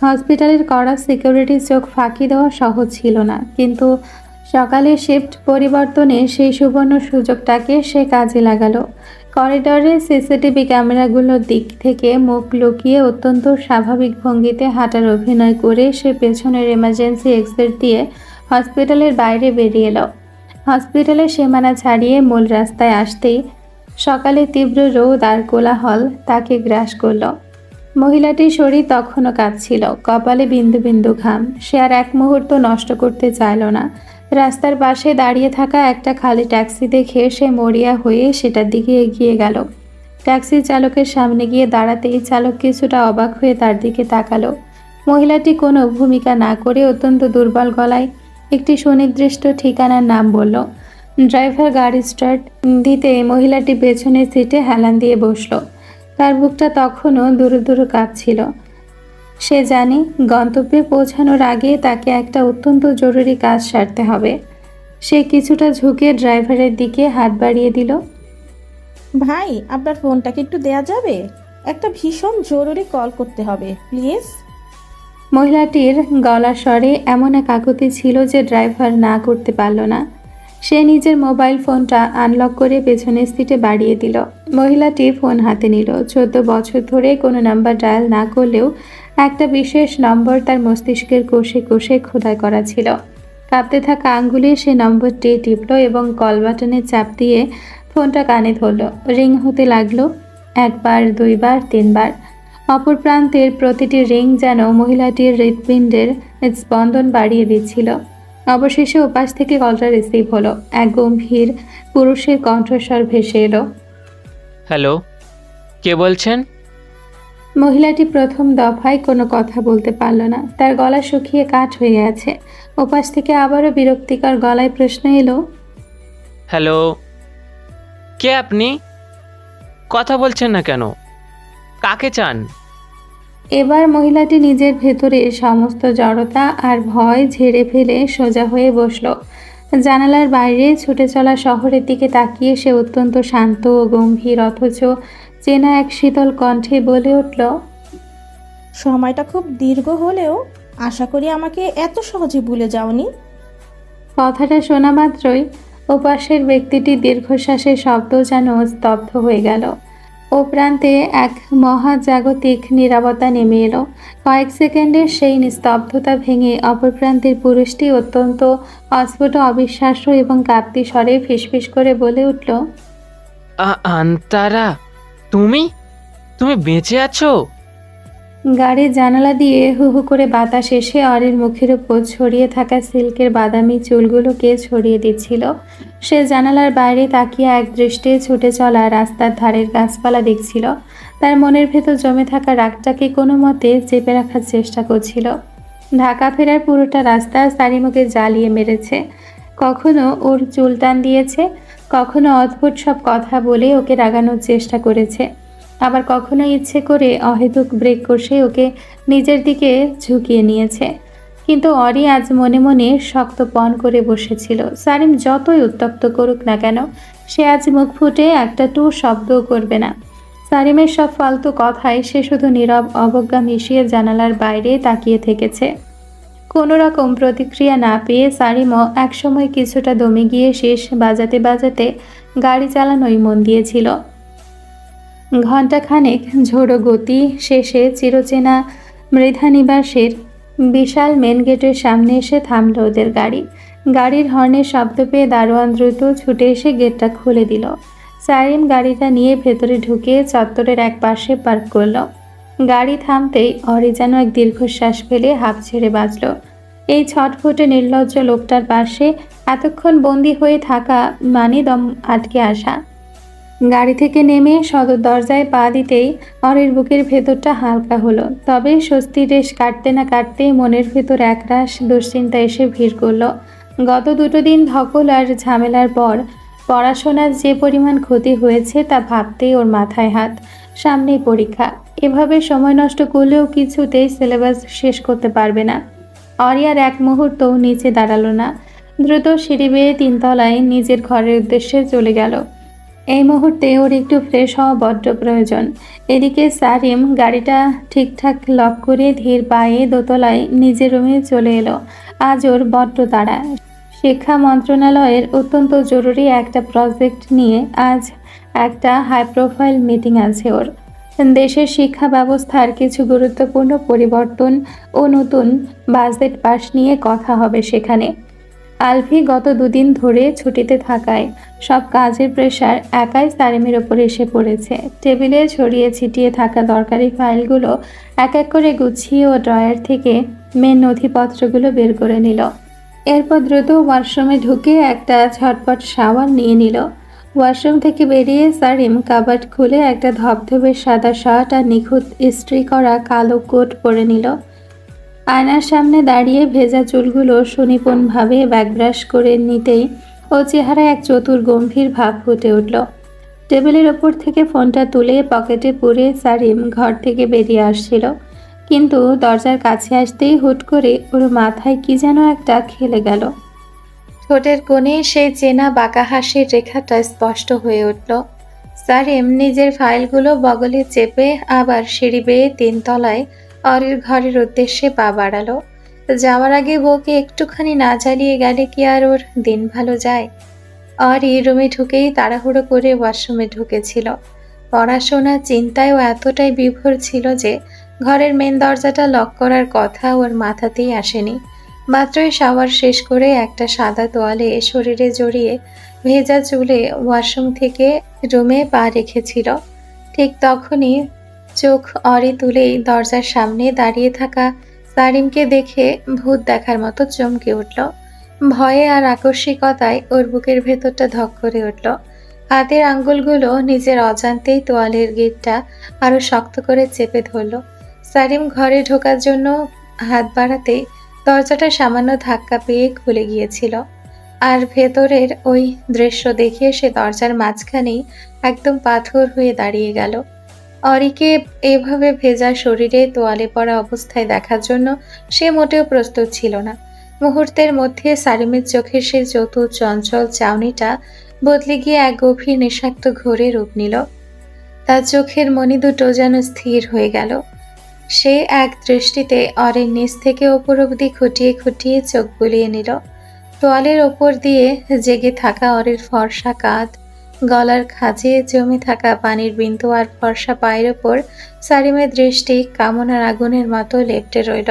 হসপিটালের কড়া সিকিউরিটির চোখ ফাঁকি দেওয়া সহজ ছিল না, কিন্তু সকালে শিফট পরিবর্তনে সেই সুবর্ণ সুযোগটাকে সে কাজে লাগালো। করিডোরের সিসিটিভি ক্যামেরাগুলোর দিক থেকে মুখ লুকিয়ে অত্যন্ত স্বাভাবিক ভঙ্গিতে হাঁটার অভিনয় করে সে পেছনের এমার্জেন্সি এক্সিট দিয়ে হসপিটালের বাইরে বেরিয়ে এলো। হসপিটালের সীমানা ছাড়িয়ে মূল রাস্তায় আসতেই সকালে তীব্র রোদ আর কোলাহল তাকে গ্রাস করল। মহিলাটির শরীর তখনও কাঁপছিল, কপালে বিন্দু বিন্দু ঘাম। সে আর এক মুহূর্ত নষ্ট করতে চাইল না। রাস্তার পাশে দাঁড়িয়ে থাকা একটা খালি ট্যাক্সি দেখে সে মরিয়া হয়ে সেটার দিকে এগিয়ে গেল। ট্যাক্সি চালকের সামনে গিয়ে দাঁড়াতেই চালক কিছুটা অবাক হয়ে তার দিকে তাকালো। মহিলাটি কোনো ভূমিকা না করে অত্যন্ত দুর্বল গলায় একটি সুনির্দিষ্ট ঠিকানার নাম বলল। ড্রাইভার গাড়ি স্টার্ট দিতে মহিলাটি পেছনের সিটে হেলান দিয়ে বসলো। তার বুকটা তখনও দুরু দুরু কাঁপছিল। সে জানে গন্তব্যে পৌঁছানোর আগে তাকে একটা অত্যন্ত জরুরি কাজ সারতে হবে। সে কিছুটা ঝুঁকে ড্রাইভারের দিকে হাত বাড়িয়ে দিল। ভাই, আপনার ফোনটাকে একটু দেয়া যাবে? একটা ভীষণ জরুরি কল করতে হবে, প্লিজ। মহিলাটির গলার স্বরে এমন এক আকুতি ছিল যে ড্রাইভার না করতে পারল না। সে নিজের মোবাইল ফোনটা আনলক করে পেছনের সিটে বাড়িয়ে দিল। মহিলাটি ফোন হাতে নিল। 14 বছর ধরে কোনো নাম্বার ডায়াল না করলেও একটা বিশেষ নম্বর তার মস্তিষ্কের কোষে কোষে খোদাই করা ছিল। কাঁপতে থাকা আঙ্গুলে সে নম্বরটি টিপল এবং কল বাটনে চাপ দিয়ে ফোনটা কানে ধরল। রিং হতে লাগলো, একবার, দুইবার, তিনবার। অপর প্রান্তের প্রতিটি রিং যেন মহিলাটির হৃৎপিণ্ডের স্পন্দন বাড়িয়ে দিচ্ছিল। অবশেষে ওপাশ থেকে কলটা রিসিভ হলো। এক গম্ভীর পুরুষের কণ্ঠস্বর ভেসে এলো। হ্যালো, কে বলছেন? মহিলাটি প্রথম দফায় কোনো কথা বলতে পারল না। তার গলা শুকিয়ে কাঠ হয়ে আছে। ওপাশ থেকে আবারও বিরক্তিকর গলায় প্রশ্ন এলো। হ্যালো, কে আপনি? কথা বলছেন না কেন? কাকে চান? এবার মহিলাটি নিজের ভেতরে সমস্ত জড়তা আর ভয় ঝেড়ে ফেলে সোজা হয়ে বসল। জানালার বাইরে ছুটে চলা শহরের দিকে তাকিয়ে সে অত্যন্ত শান্ত ও গম্ভীর অথচ চেনা এক শীতল কণ্ঠে বলে উঠল, সময়টা খুব দীর্ঘ হলেও আশা করি আমাকে এত সহজে ভুলে যাওনি। কথাটা শোনা মাত্রই ওপাশের ব্যক্তিটির দীর্ঘশ্বাসের শব্দ যেন স্তব্ধ হয়ে গেল। ও প্রান্তে এক মহাজাগতিক নীরবতা নেমে এলো। কয়েক সেকেন্ডের সেই নিস্তব্ধতা ভেঙে অপর প্রান্তের পুরুষটি অত্যন্ত অস্ফুট, অবিশ্বাস্য এবং কাঁপতি স্বরে ফিসফিস করে বলে উঠল, আন্তারা, তুমি তুমি বেঁচে আছো? গাড়ির জানালা দিয়ে হু হু করে বাতাস এসে অরির মুখের উপর ছড়িয়ে থাকা সিল্কের বাদামি চুলগুলোকে ছড়িয়ে দিচ্ছিল। সে জানালার বাইরে তাকিয়ে এক দৃষ্টে ছুটে চলা রাস্তার ধারের গাছপালা দেখছিল। তার মনের ভেতর জমে থাকা রাগটাকে কোনো মতে চেপে রাখার চেষ্টা করছিল। ঢাকা ফেরার পুরোটা রাস্তা সারিমুখে জ্বালিয়ে মেরেছে। কখনো ওর চুল টান দিয়েছে, কখনো অদ্ভুত সব কথা বলে ওকে রাগানোর চেষ্টা করেছে, আবার কখনো ইচ্ছে করে অহেতুক ব্রেক কষে ওকে নিজের দিকে ঝুঁকিয়ে নিয়েছে। কিন্তু অরি আজ মনে মনে শক্ত পণ করে বসেছিল। সারিম যতই উত্তপ্ত করুক না কেন, সে আজ মুখ ফুটে একটা টু শব্দও করবে না। সারিমের সব ফালতু কথায় সে শুধু নীরব অবজ্ঞা মিশিয়ে জানালার বাইরে তাকিয়ে থেকেছে। কোনো রকম প্রতিক্রিয়া না পেয়ে সারিমও একসময় কিছুটা দমে গিয়ে শেষ বাজাতে বাজাতে গাড়ি চালানোই মন দিয়েছিল। ঘণ্টাখানেক ঝোড়ো গতি শেষে চিরচেনা মৃধা নিবাসের বিশাল মেন গেটের সামনে এসে থামল ওদের গাড়ি। গাড়ির হর্নের শব্দ পেয়ে দারোয়ান দ্রুত ছুটে এসে গেটটা খুলে দিল। সারিম গাড়িটা নিয়ে ভেতরে ঢুকে চত্বরের এক পাশে পার্ক করলো। গাড়ি থামতেই অরি যেন এক দীর্ঘশ্বাস ফেলে হাঁপ ছেড়ে বাঁচল। এই ছটফটে নির্লজ্জ লোকটার পাশে এতক্ষণ বন্দি হয়ে থাকা মানে দম আটকে আসা। গাড়ি থেকে নেমে সদর দরজায় পা দিতেই অরির বুকের ভেতরটা হালকা হলো। তবে স্বস্তির রেশ কাটতে না কাটতেই মনের ভেতর একরাশ দুশ্চিন্তা এসে ভিড় করলো। গত 2 দিন ধকল আর ঝামেলার পর পড়াশোনার যে পরিমাণ ক্ষতি হয়েছে তা ভাবতেই ওর মাথায় হাত। সামনেই পরীক্ষা, এভাবে সময় নষ্ট করলেও কিছুতেই সিলেবাস শেষ করতে পারবে না। অরি আর এক মুহূর্তও নিচে দাঁড়ালো না, দ্রুত সিঁড়ি বেয়ে 3 তলায় নিজের ঘরের উদ্দেশ্যে চলে গেল। এই মুহূর্তে ওর একটু ফ্রেশ হওয়া বড্ড প্রয়োজন। এদিকে সারিম গাড়িটা ঠিকঠাক লক করে ধীর পায়ে দোতলায় নিজের রুমে চলে এলো। আজ ওর বড্ড তাড়া। শিক্ষা মন্ত্রণালয়ের অত্যন্ত জরুরি একটা প্রজেক্ট নিয়ে আজ একটা হাই প্রোফাইল মিটিং আছে ওর। দেশের শিক্ষা ব্যবস্থার কিছু গুরুত্বপূর্ণ পরিবর্তন ও নতুন বাজেট পাস নিয়ে কথা হবে সেখানে। আলফি গত 2 দিন ধরে ছুটিতে থাকায় সব কাজের প্রেশার একাই সারিমের ওপর এসে পড়েছে। টেবিলে ছড়িয়ে ছিটিয়ে থাকা দরকারি ফাইলগুলো এক এক করে গুছিয়ে ও ড্রয়ার থেকে মেন নথিপত্রগুলো বের করে নিল। এরপর দ্রুত ওয়াশরুমে ঢুকে একটা ঝটপট শাওয়ার নিয়ে নিল। ওয়াশরুম থেকে বেরিয়ে সারিম কাবার্ড খুলে একটা ধবধবে সাদা শার্ট আর নিখুঁত ইস্ত্রি করা কালো কোট পরে নিল। আয়নার সামনে দাঁড়িয়ে ভেজা চুলগুলো সুনিপুণভাবে ব্যাকব্রাশ করে নিতেই ও চেহারায় এক চতুর গম্ভীর ভাব ফুটে উঠল। টেবিলের ওপর থেকে ফোনটা তুলে পকেটে পুরে সারিম ঘর থেকে বেরিয়ে আসছিল, কিন্তু দরজার কাছে আসতেই হুট করে ওর মাথায় কি যেন একটা খেলে গেল। ঠোঁটের কোণে সেই চেনা বাঁকা হাসির রেখাটা স্পষ্ট হয়ে উঠল। সারিম নিজের ফাইলগুলো বগলে চেপে আবার সিঁড়ি বেয়ে 3 তলায় অরির ঘরের উদ্দেশ্যে পা বাড়ালো। যাওয়ার আগে বউকে একটুখানি না জ্বালিয়ে গেলে কি আর ওর দিন ভালো যায়? অরি রুমে ঢুকেই তাড়াহুড়ো করে ওয়াশরুমে ঢুকেছিল। পড়াশোনার চিন্তায় ও এতটাই বিভোর ছিল যে ঘরের মেন দরজাটা লক করার কথা ওর মাথাতেই আসেনি। মাত্রই শাওয়ার শেষ করে একটা সাদা তোয়ালে শরীরে জড়িয়ে ভেজা চুলে ওয়াশরুম থেকে রুমে পা রেখেছিল। ঠিক তখনই চোখ অরি তুলেই দরজার সামনে দাঁড়িয়ে থাকা সারিমকে দেখে ভূত দেখার মতো চমকে উঠল। ভয়ে আর আকস্মিকতায় ওর বুকের ভেতরটা ধক করে উঠল। হাতের আঙ্গুলগুলো নিজের অজান্তেই তোয়ালের গেটটা আরো শক্ত করে চেপে ধরল। সারিম ঘরে ঢোকার জন্য হাত বাড়াতেই দরজাটা সামান্য ধাক্কা পেয়ে খুলে গিয়েছিল। আর ভেতরের ওই দৃশ্য দেখে সে দরজার মাঝখানেই একদম পাথর হয়ে দাঁড়িয়ে গেল। অরিকে এভাবে ভেজা শরীরে তোয়ালে পড়া অবস্থায় দেখার জন্য সে মোটেও প্রস্তুত ছিল না। মুহূর্তের মধ্যে সারিমের চোখের সেই চতুর চঞ্চল চাউনিটা বদলে গিয়ে এক গভীর নিঃস্বার্থ ঘোরে রূপ নিল। তার চোখের মণি দুটো যেন স্থির হয়ে গেল। সে এক দৃষ্টিতে অরির নিচ থেকে ওপর অবধি খুঁটিয়ে খুঁটিয়ে চোখ বুলিয়ে নিল। তোয়ালের ওপর দিয়ে জেগে থাকা অরির ফর্সা কাঁধ, গলার খাঁজে জমে থাকা পানির বিন্দু আর ফর্সা পায়ের ওপর সারিমের দৃষ্টি কামনার আগুনের মতো লেপ্টে রইল।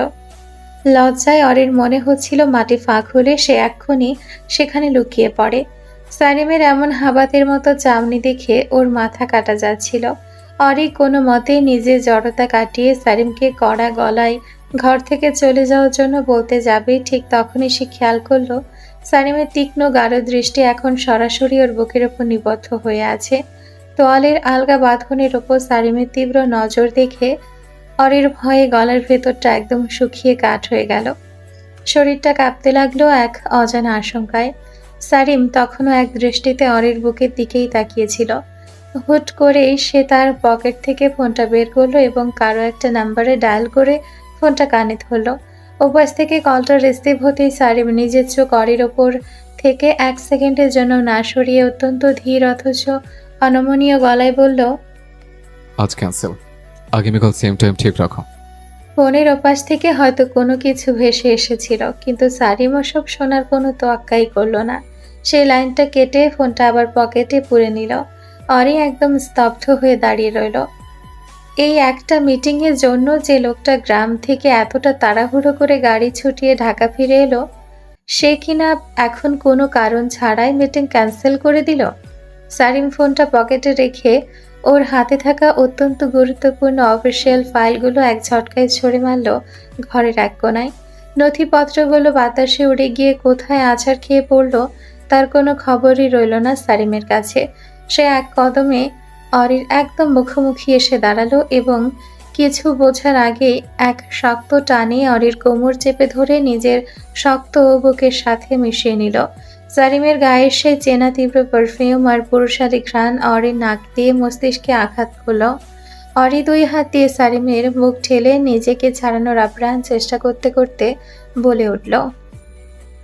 লজ্জায় অরির মনে হচ্ছিল মাটি ফাঁক হলে সে এক্ষুনি সেখানে লুকিয়ে পড়ে। সারিমের এমন হাবাতের মতো চাউনি দেখে ওর মাথা কাটা যাচ্ছিল। অরি কোনো মতেই নিজের জড়তা কাটিয়ে সারিমকে কড়া গলায় ঘর থেকে চলে যাওয়ার জন্য বলতে যাবে, ঠিক তখনই সে খেয়াল করলো সারিমের তীক্ষ্ণ গাঢ় দৃষ্টি এখন সরাসরি ওর বুকের ওপর নিবদ্ধ হয়ে আছে। তোয়ালের আলগা বাঁধনের ওপর সারিমের তীব্র নজর দেখে অরির ভয়ে গলার ভেতরটা একদম শুকিয়ে কাঠ হয়ে গেল। শরীরটা কাঁপতে লাগলো এক অজানা আশঙ্কায়। সারিম তখনও এক দৃষ্টিতে অরির বুকের দিকেই তাকিয়েছিল। হুট করেই সে তার পকেট থেকে ফোনটা বের করলো এবং কারো একটা নাম্বারে ডায়াল করে ফোনটা কানে ধরল। ওপাশ থেকে কলটা রিসিভ হতেই সারিম নিজের চোখ অরির ওপর থেকে 1 সেকেন্ডের জন্য না সরিয়ে অত্যন্ত ধীর অথচ অনমনীয় গলায় বলল, আজ ক্যান্সেল। আগামীকাল সেম টাইম ঠিক রাখো। ফোনের ওপাশ থেকে হয়তো কোনো কিছু ভেসে এসেছিল, কিন্তু সারিম ওসব শোনার কোনো তোয়াক্কাই করলো না। সেই লাইনটা কেটে ফোনটা আবার পকেটে পুরে নিল। অরি একদম স্তব্ধ হয়ে দাঁড়িয়ে রইল। এই একটা মিটিংয়ের জন্য যে লোকটা গ্রাম থেকে এতটা তাড়াহুড়ো করে গাড়ি ছুটিয়ে ঢাকা ফিরে এলো, সে কিনা এখন কোনো কারণ ছাড়াই মিটিং ক্যান্সেল করে দিল। সারিম ফোনটা পকেটে রেখে ওর হাতে থাকা অত্যন্ত গুরুত্বপূর্ণ অফিসিয়াল ফাইলগুলো এক ঝটকায় ছড়ে মারল ঘরের এক কোণায়। নথিপত্রগুলো বাতাসে উড়ে গিয়ে কোথায় আছাড় খেয়ে পড়ল তার কোনো খবরই রইল না সারিমের কাছে। সে এক কদমে অরির একদম মুখোমুখি এসে দাঁড়ালো এবং কিছু বোঝার আগেই এক শক্ত টানে অরির কোমর চেপে ধরে নিজের শক্ত বুকের সাথে মিশিয়ে নিল। সারিমের গায়ের সেই চেনা তীব্র পারফিউম আর পুরুষালী ঘ্রাণ অরির নাক দিয়ে মস্তিষ্কে আঘাত করল। অরি দুই হাত দিয়ে সারিমের মুখ ঠেলে নিজেকে ছাড়ানোর আপ্রাণ চেষ্টা করতে করতে বলে উঠল,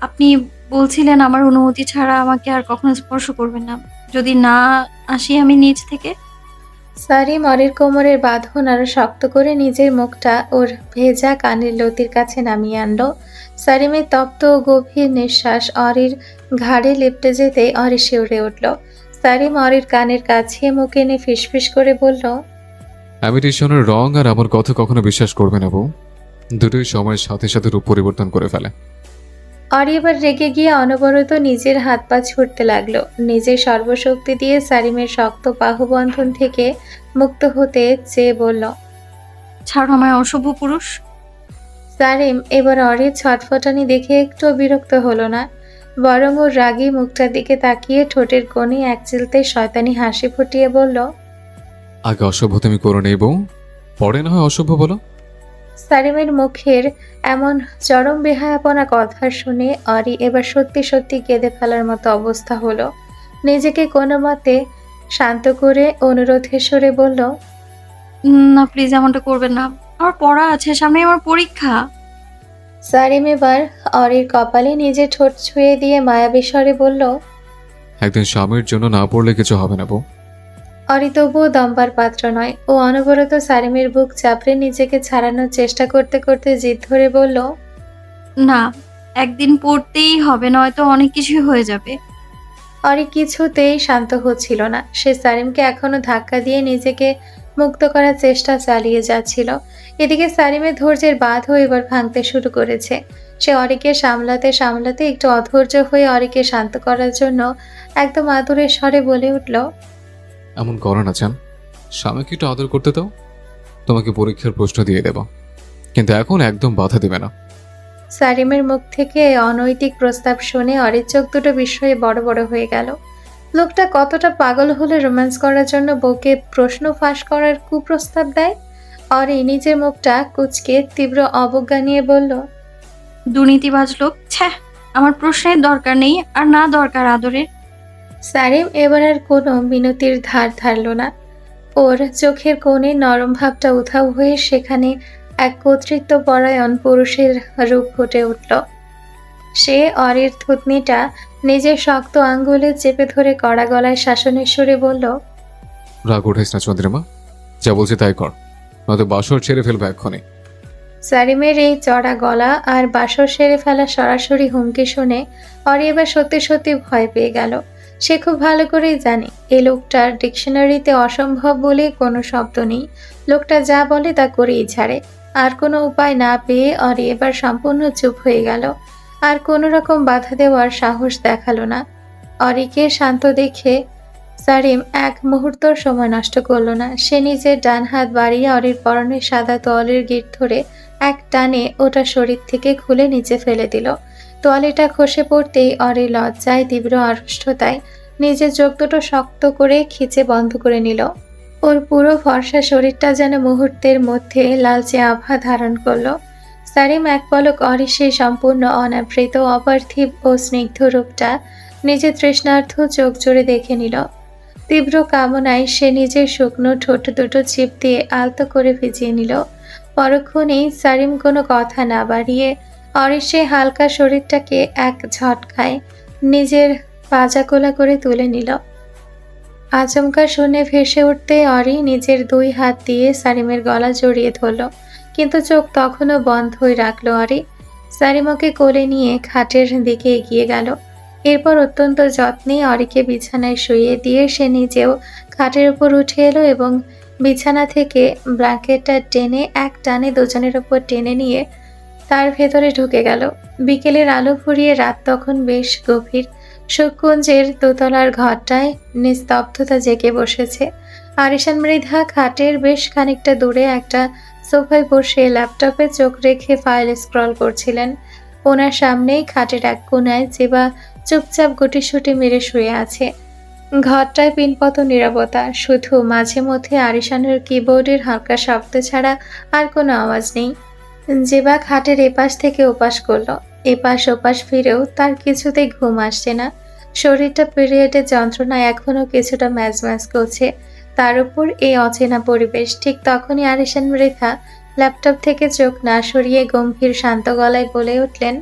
আপনি বলছিলেন আমার অনুমতি ছাড়া আমাকে আর কখনো স্পর্শ করবেন না, যদি না আসি আমি নিজ থেকে। সারিম অরির কোমরের বাঁধন আরো শক্ত করে নিজের মুখটা ওর ভেজা কানের লতির কাছে নামিয়ে আনলো। সারিমের তপ্ত ও গভীর নিঃশ্বাস অরির ঘাড়ে লেপটে যেতে অরি শিউরে উঠল। সারিম অরির কানের কাছে মুখ এনে ফিসফিস করে বলল, আমি টিশনের রং আর আমার কথা কখনো বিশ্বাস করবে না বউ। দুটোই সময়ের সাথে সাথে রূপ পরিবর্তন করে ফেলে। অরি এবার রেগে গিয়ে অনবরত নিজের হাত পা ছুটতে লাগলো। নিজের সর্বশক্তি দিয়ে সারিমের শক্ত বাহুবন্ধন থেকে মুক্ত হতে চেয়ে বলল, ছাড়ো আমায় অসভ্য পুরুষ। সারিম এবার অরির ছটফটানি দেখে একটু বিরক্ত হলো না, বরং ওর রাগী মুখটার দিকে তাকিয়ে ঠোঁটের কোণে এক চিলতে শয়তানি হাসি ফুটিয়ে বলল, আগে অসভ্যতামি করে নেই বউ, পরে না হয় অসভ্য বলো। সারিমের মুখের এমন চরম বেহায়াপনা কথা শুনে অরি এবার সত্যি সত্যি কেঁদে ফেলার মতো অবস্থা হলো। নিজেকে কোনো মতে শান্ত করে অনুরোধের সুরে বলল, না প্লিজ এমনটা করবেন না, আমার পড়া আছে, সামনে আমার পরীক্ষা। সারিম এবার অরির কপালে নিজে ঠোঁট ছুঁয়ে দিয়ে মায়াবী স্বরে বলল, একদিন স্বামীর জন্য না পড়লে কিছু হবে না বউ। অরি তবুও দম্বার পাত্র নয়। ও অনবরত সারিমের বুক চাপড়ে নিজেকে ছাড়ানোর চেষ্টা করতে করতে জিদ ধরে বলল, না, একদিন পড়তেই হবে, নয়তো অনেক কিছুই হয়ে যাবে। অরি কিছুতেই শান্ত হচ্ছিল না। সে সারিমকে এখনো ধাক্কা দিয়ে নিজেকে মুক্ত করার চেষ্টা চালিয়ে যাচ্ছিল। এদিকে সারিমের ধৈর্যের বাঁধও এবার ভাঙতে শুরু করেছে। সে অরিকে সামলাতে সামলাতে একটু অধৈর্য হয়ে অরিকে শান্ত করার জন্য একদম আদরের স্বরে বলে উঠল, এমন করো না চান, স্বামীকে একটু আদর করতে দাও। তোমাকে পরীক্ষার প্রশ্ন দিয়ে দেব, কিন্তু এখন একদম বাধা দেবে না। সারিমের মুখ থেকে অনৈতিক প্রস্তাব শুনে অরির চোখ দুটো বিস্ময়ে বড় বড় হয়ে গেল। লোকটা কতটা পাগল হলে রোম্যান্স করার জন্য বউকে প্রশ্ন ফাঁস করার কুপ্রস্তাব দেয়। অরি নিজের মুখটা কুঁচকে তীব্র অবজ্ঞা নিয়ে বলল, দুর্নীতিবাজ লোক, ছ্যাঃ, আমার প্রশ্নের দরকার নেই, আর না দরকার আদরের। সারিম এবার আর কোনো মিনতির ধার ধারল না। ওর চোখের কোণে নরম ভাবটা উধাও হয়ে সেখানে এক কর্তৃত্বপরায়ণ পুরুষের রূপ ফুটে উঠল। সে অরির থুতনিটা নিজের শক্ত আঙ্গুলে চেপে ধরে কড়া গলায় শাসনের সুরে বলল, রাগ উঠাইস না চন্দ্রিমা, যা বলছি তাই কর, নয়তো বাসর ছেড়ে ফেলবে এক্ষুনি। সারিমের এই চড়া গলা আর বাসর সেরে ফেলা সরাসরি হুমকি শুনে অরি এবার সত্যি সত্যি ভয় পেয়ে গেল। সে খুব ভালো করেই জানে এই লোকটার ডিকশনারিতে অসম্ভব বলে কোনো শব্দ নেই। লোকটা যা বলে তা করেই ছাড়ে। আর কোনো উপায় না পেয়ে অরি এবার সম্পূর্ণ চুপ হয়ে গেল। আর কোনো রকম বাধা দেওয়ার সাহস দেখালো না। অরিকে শান্ত দেখে সারিম এক মুহূর্ত সময় নষ্ট করলো না। সে নিজের ডান হাত বাড়িয়ে অরির পরনের সাদা তোয়ালের গিঁট ধরে এক টানে ওটা শরীর থেকে খুলে নিচে ফেলে দিল। তোয়ালেটা খসে পড়তেই অরি লজ্জায় তীব্র আড়ষ্টতায় নিজের চোখ দুটো শক্ত করে খিচে বন্ধ করে নিল। ওর পুরো ফর্সা শরীরটা যেন মুহূর্তের মধ্যে লালচে আভা ধারণ করলো। সারিম এক পলক অরি সেই সম্পূর্ণ অনাবৃত অপার্থিব ও স্নিগ্ধ রূপটা নিজের তৃষ্ণার্থ চোখ জুড়ে দেখে নিল। তীব্র কামনায় সে নিজের শুকনো ঠোঁট দুটো চিপ দিয়ে আলতো করে ভিজিয়ে নিল। পরক্ষণেই সারিম কোনো কথা না বাড়িয়ে অরির সেই হালকা শরীরটাকে এক ঝটকায় নিজের পাজা কোলা করে তুলে নিল। আচমকা শুনে ভেসে উঠতে অরি নিজের 2 হাত দিয়ে সারিমের গলা জড়িয়ে ধরল, কিন্তু চোখ তখনও বন্ধই রাখলো অরি। সারিম ওকে কোলে নিয়ে খাটের দিকে এগিয়ে গেল। এরপর অত্যন্ত যত্নে অরিকে বিছানায় শুইয়ে দিয়ে সে নিজেও খাটের উপর উঠে এলো এবং বিছানা থেকে ব্ল্যাঙ্কেটটা টেনে এক টানে দুজনের উপর টেনে নিয়ে তার ভেতরে ঢুকে গেল। বিকেলের আলো ফুরিয়ে রাত তখন বেশ গভীর। সুখকুঞ্জের দোতলার ঘরটায় নিস্তব্ধতা জেগে বসেছে। আরিশান মৃধা খাটের বেশ খানিকটা দূরে একটা সোফায় বসে ল্যাপটপে চোখ রেখে ফাইল স্ক্রল করছিলেন। ওনার সামনেই খাটের এক কোণায় জেবা চুপচাপ গুটিসুটি মেরে শুয়ে আছে। ঘরটায় পিনপত নীরবতা, শুধু মাঝে মধ্যে আরিশানের কিবোর্ডের হালকা শব্দ ছাড়া আর কোনো আওয়াজ নেই। জেবা খাটের এপাশ থেকে ওপাশ করলো, এপাশ ওপাশ ফিরেও তার কিছুতেই ঘুম আসছে না। শরীরটা পিরিয়ডের যন্ত্রণায় এখনো কিছুটা ম্যাজ ম্যাজ করছে, তার উপর এই অচেনা পরিবেশ। ঠিক তখনই আরিশান মৃধা ল্যাপটপ থেকে চোখ না সরিয়ে গম্ভীর শান্ত গলায় বলে উঠলেন,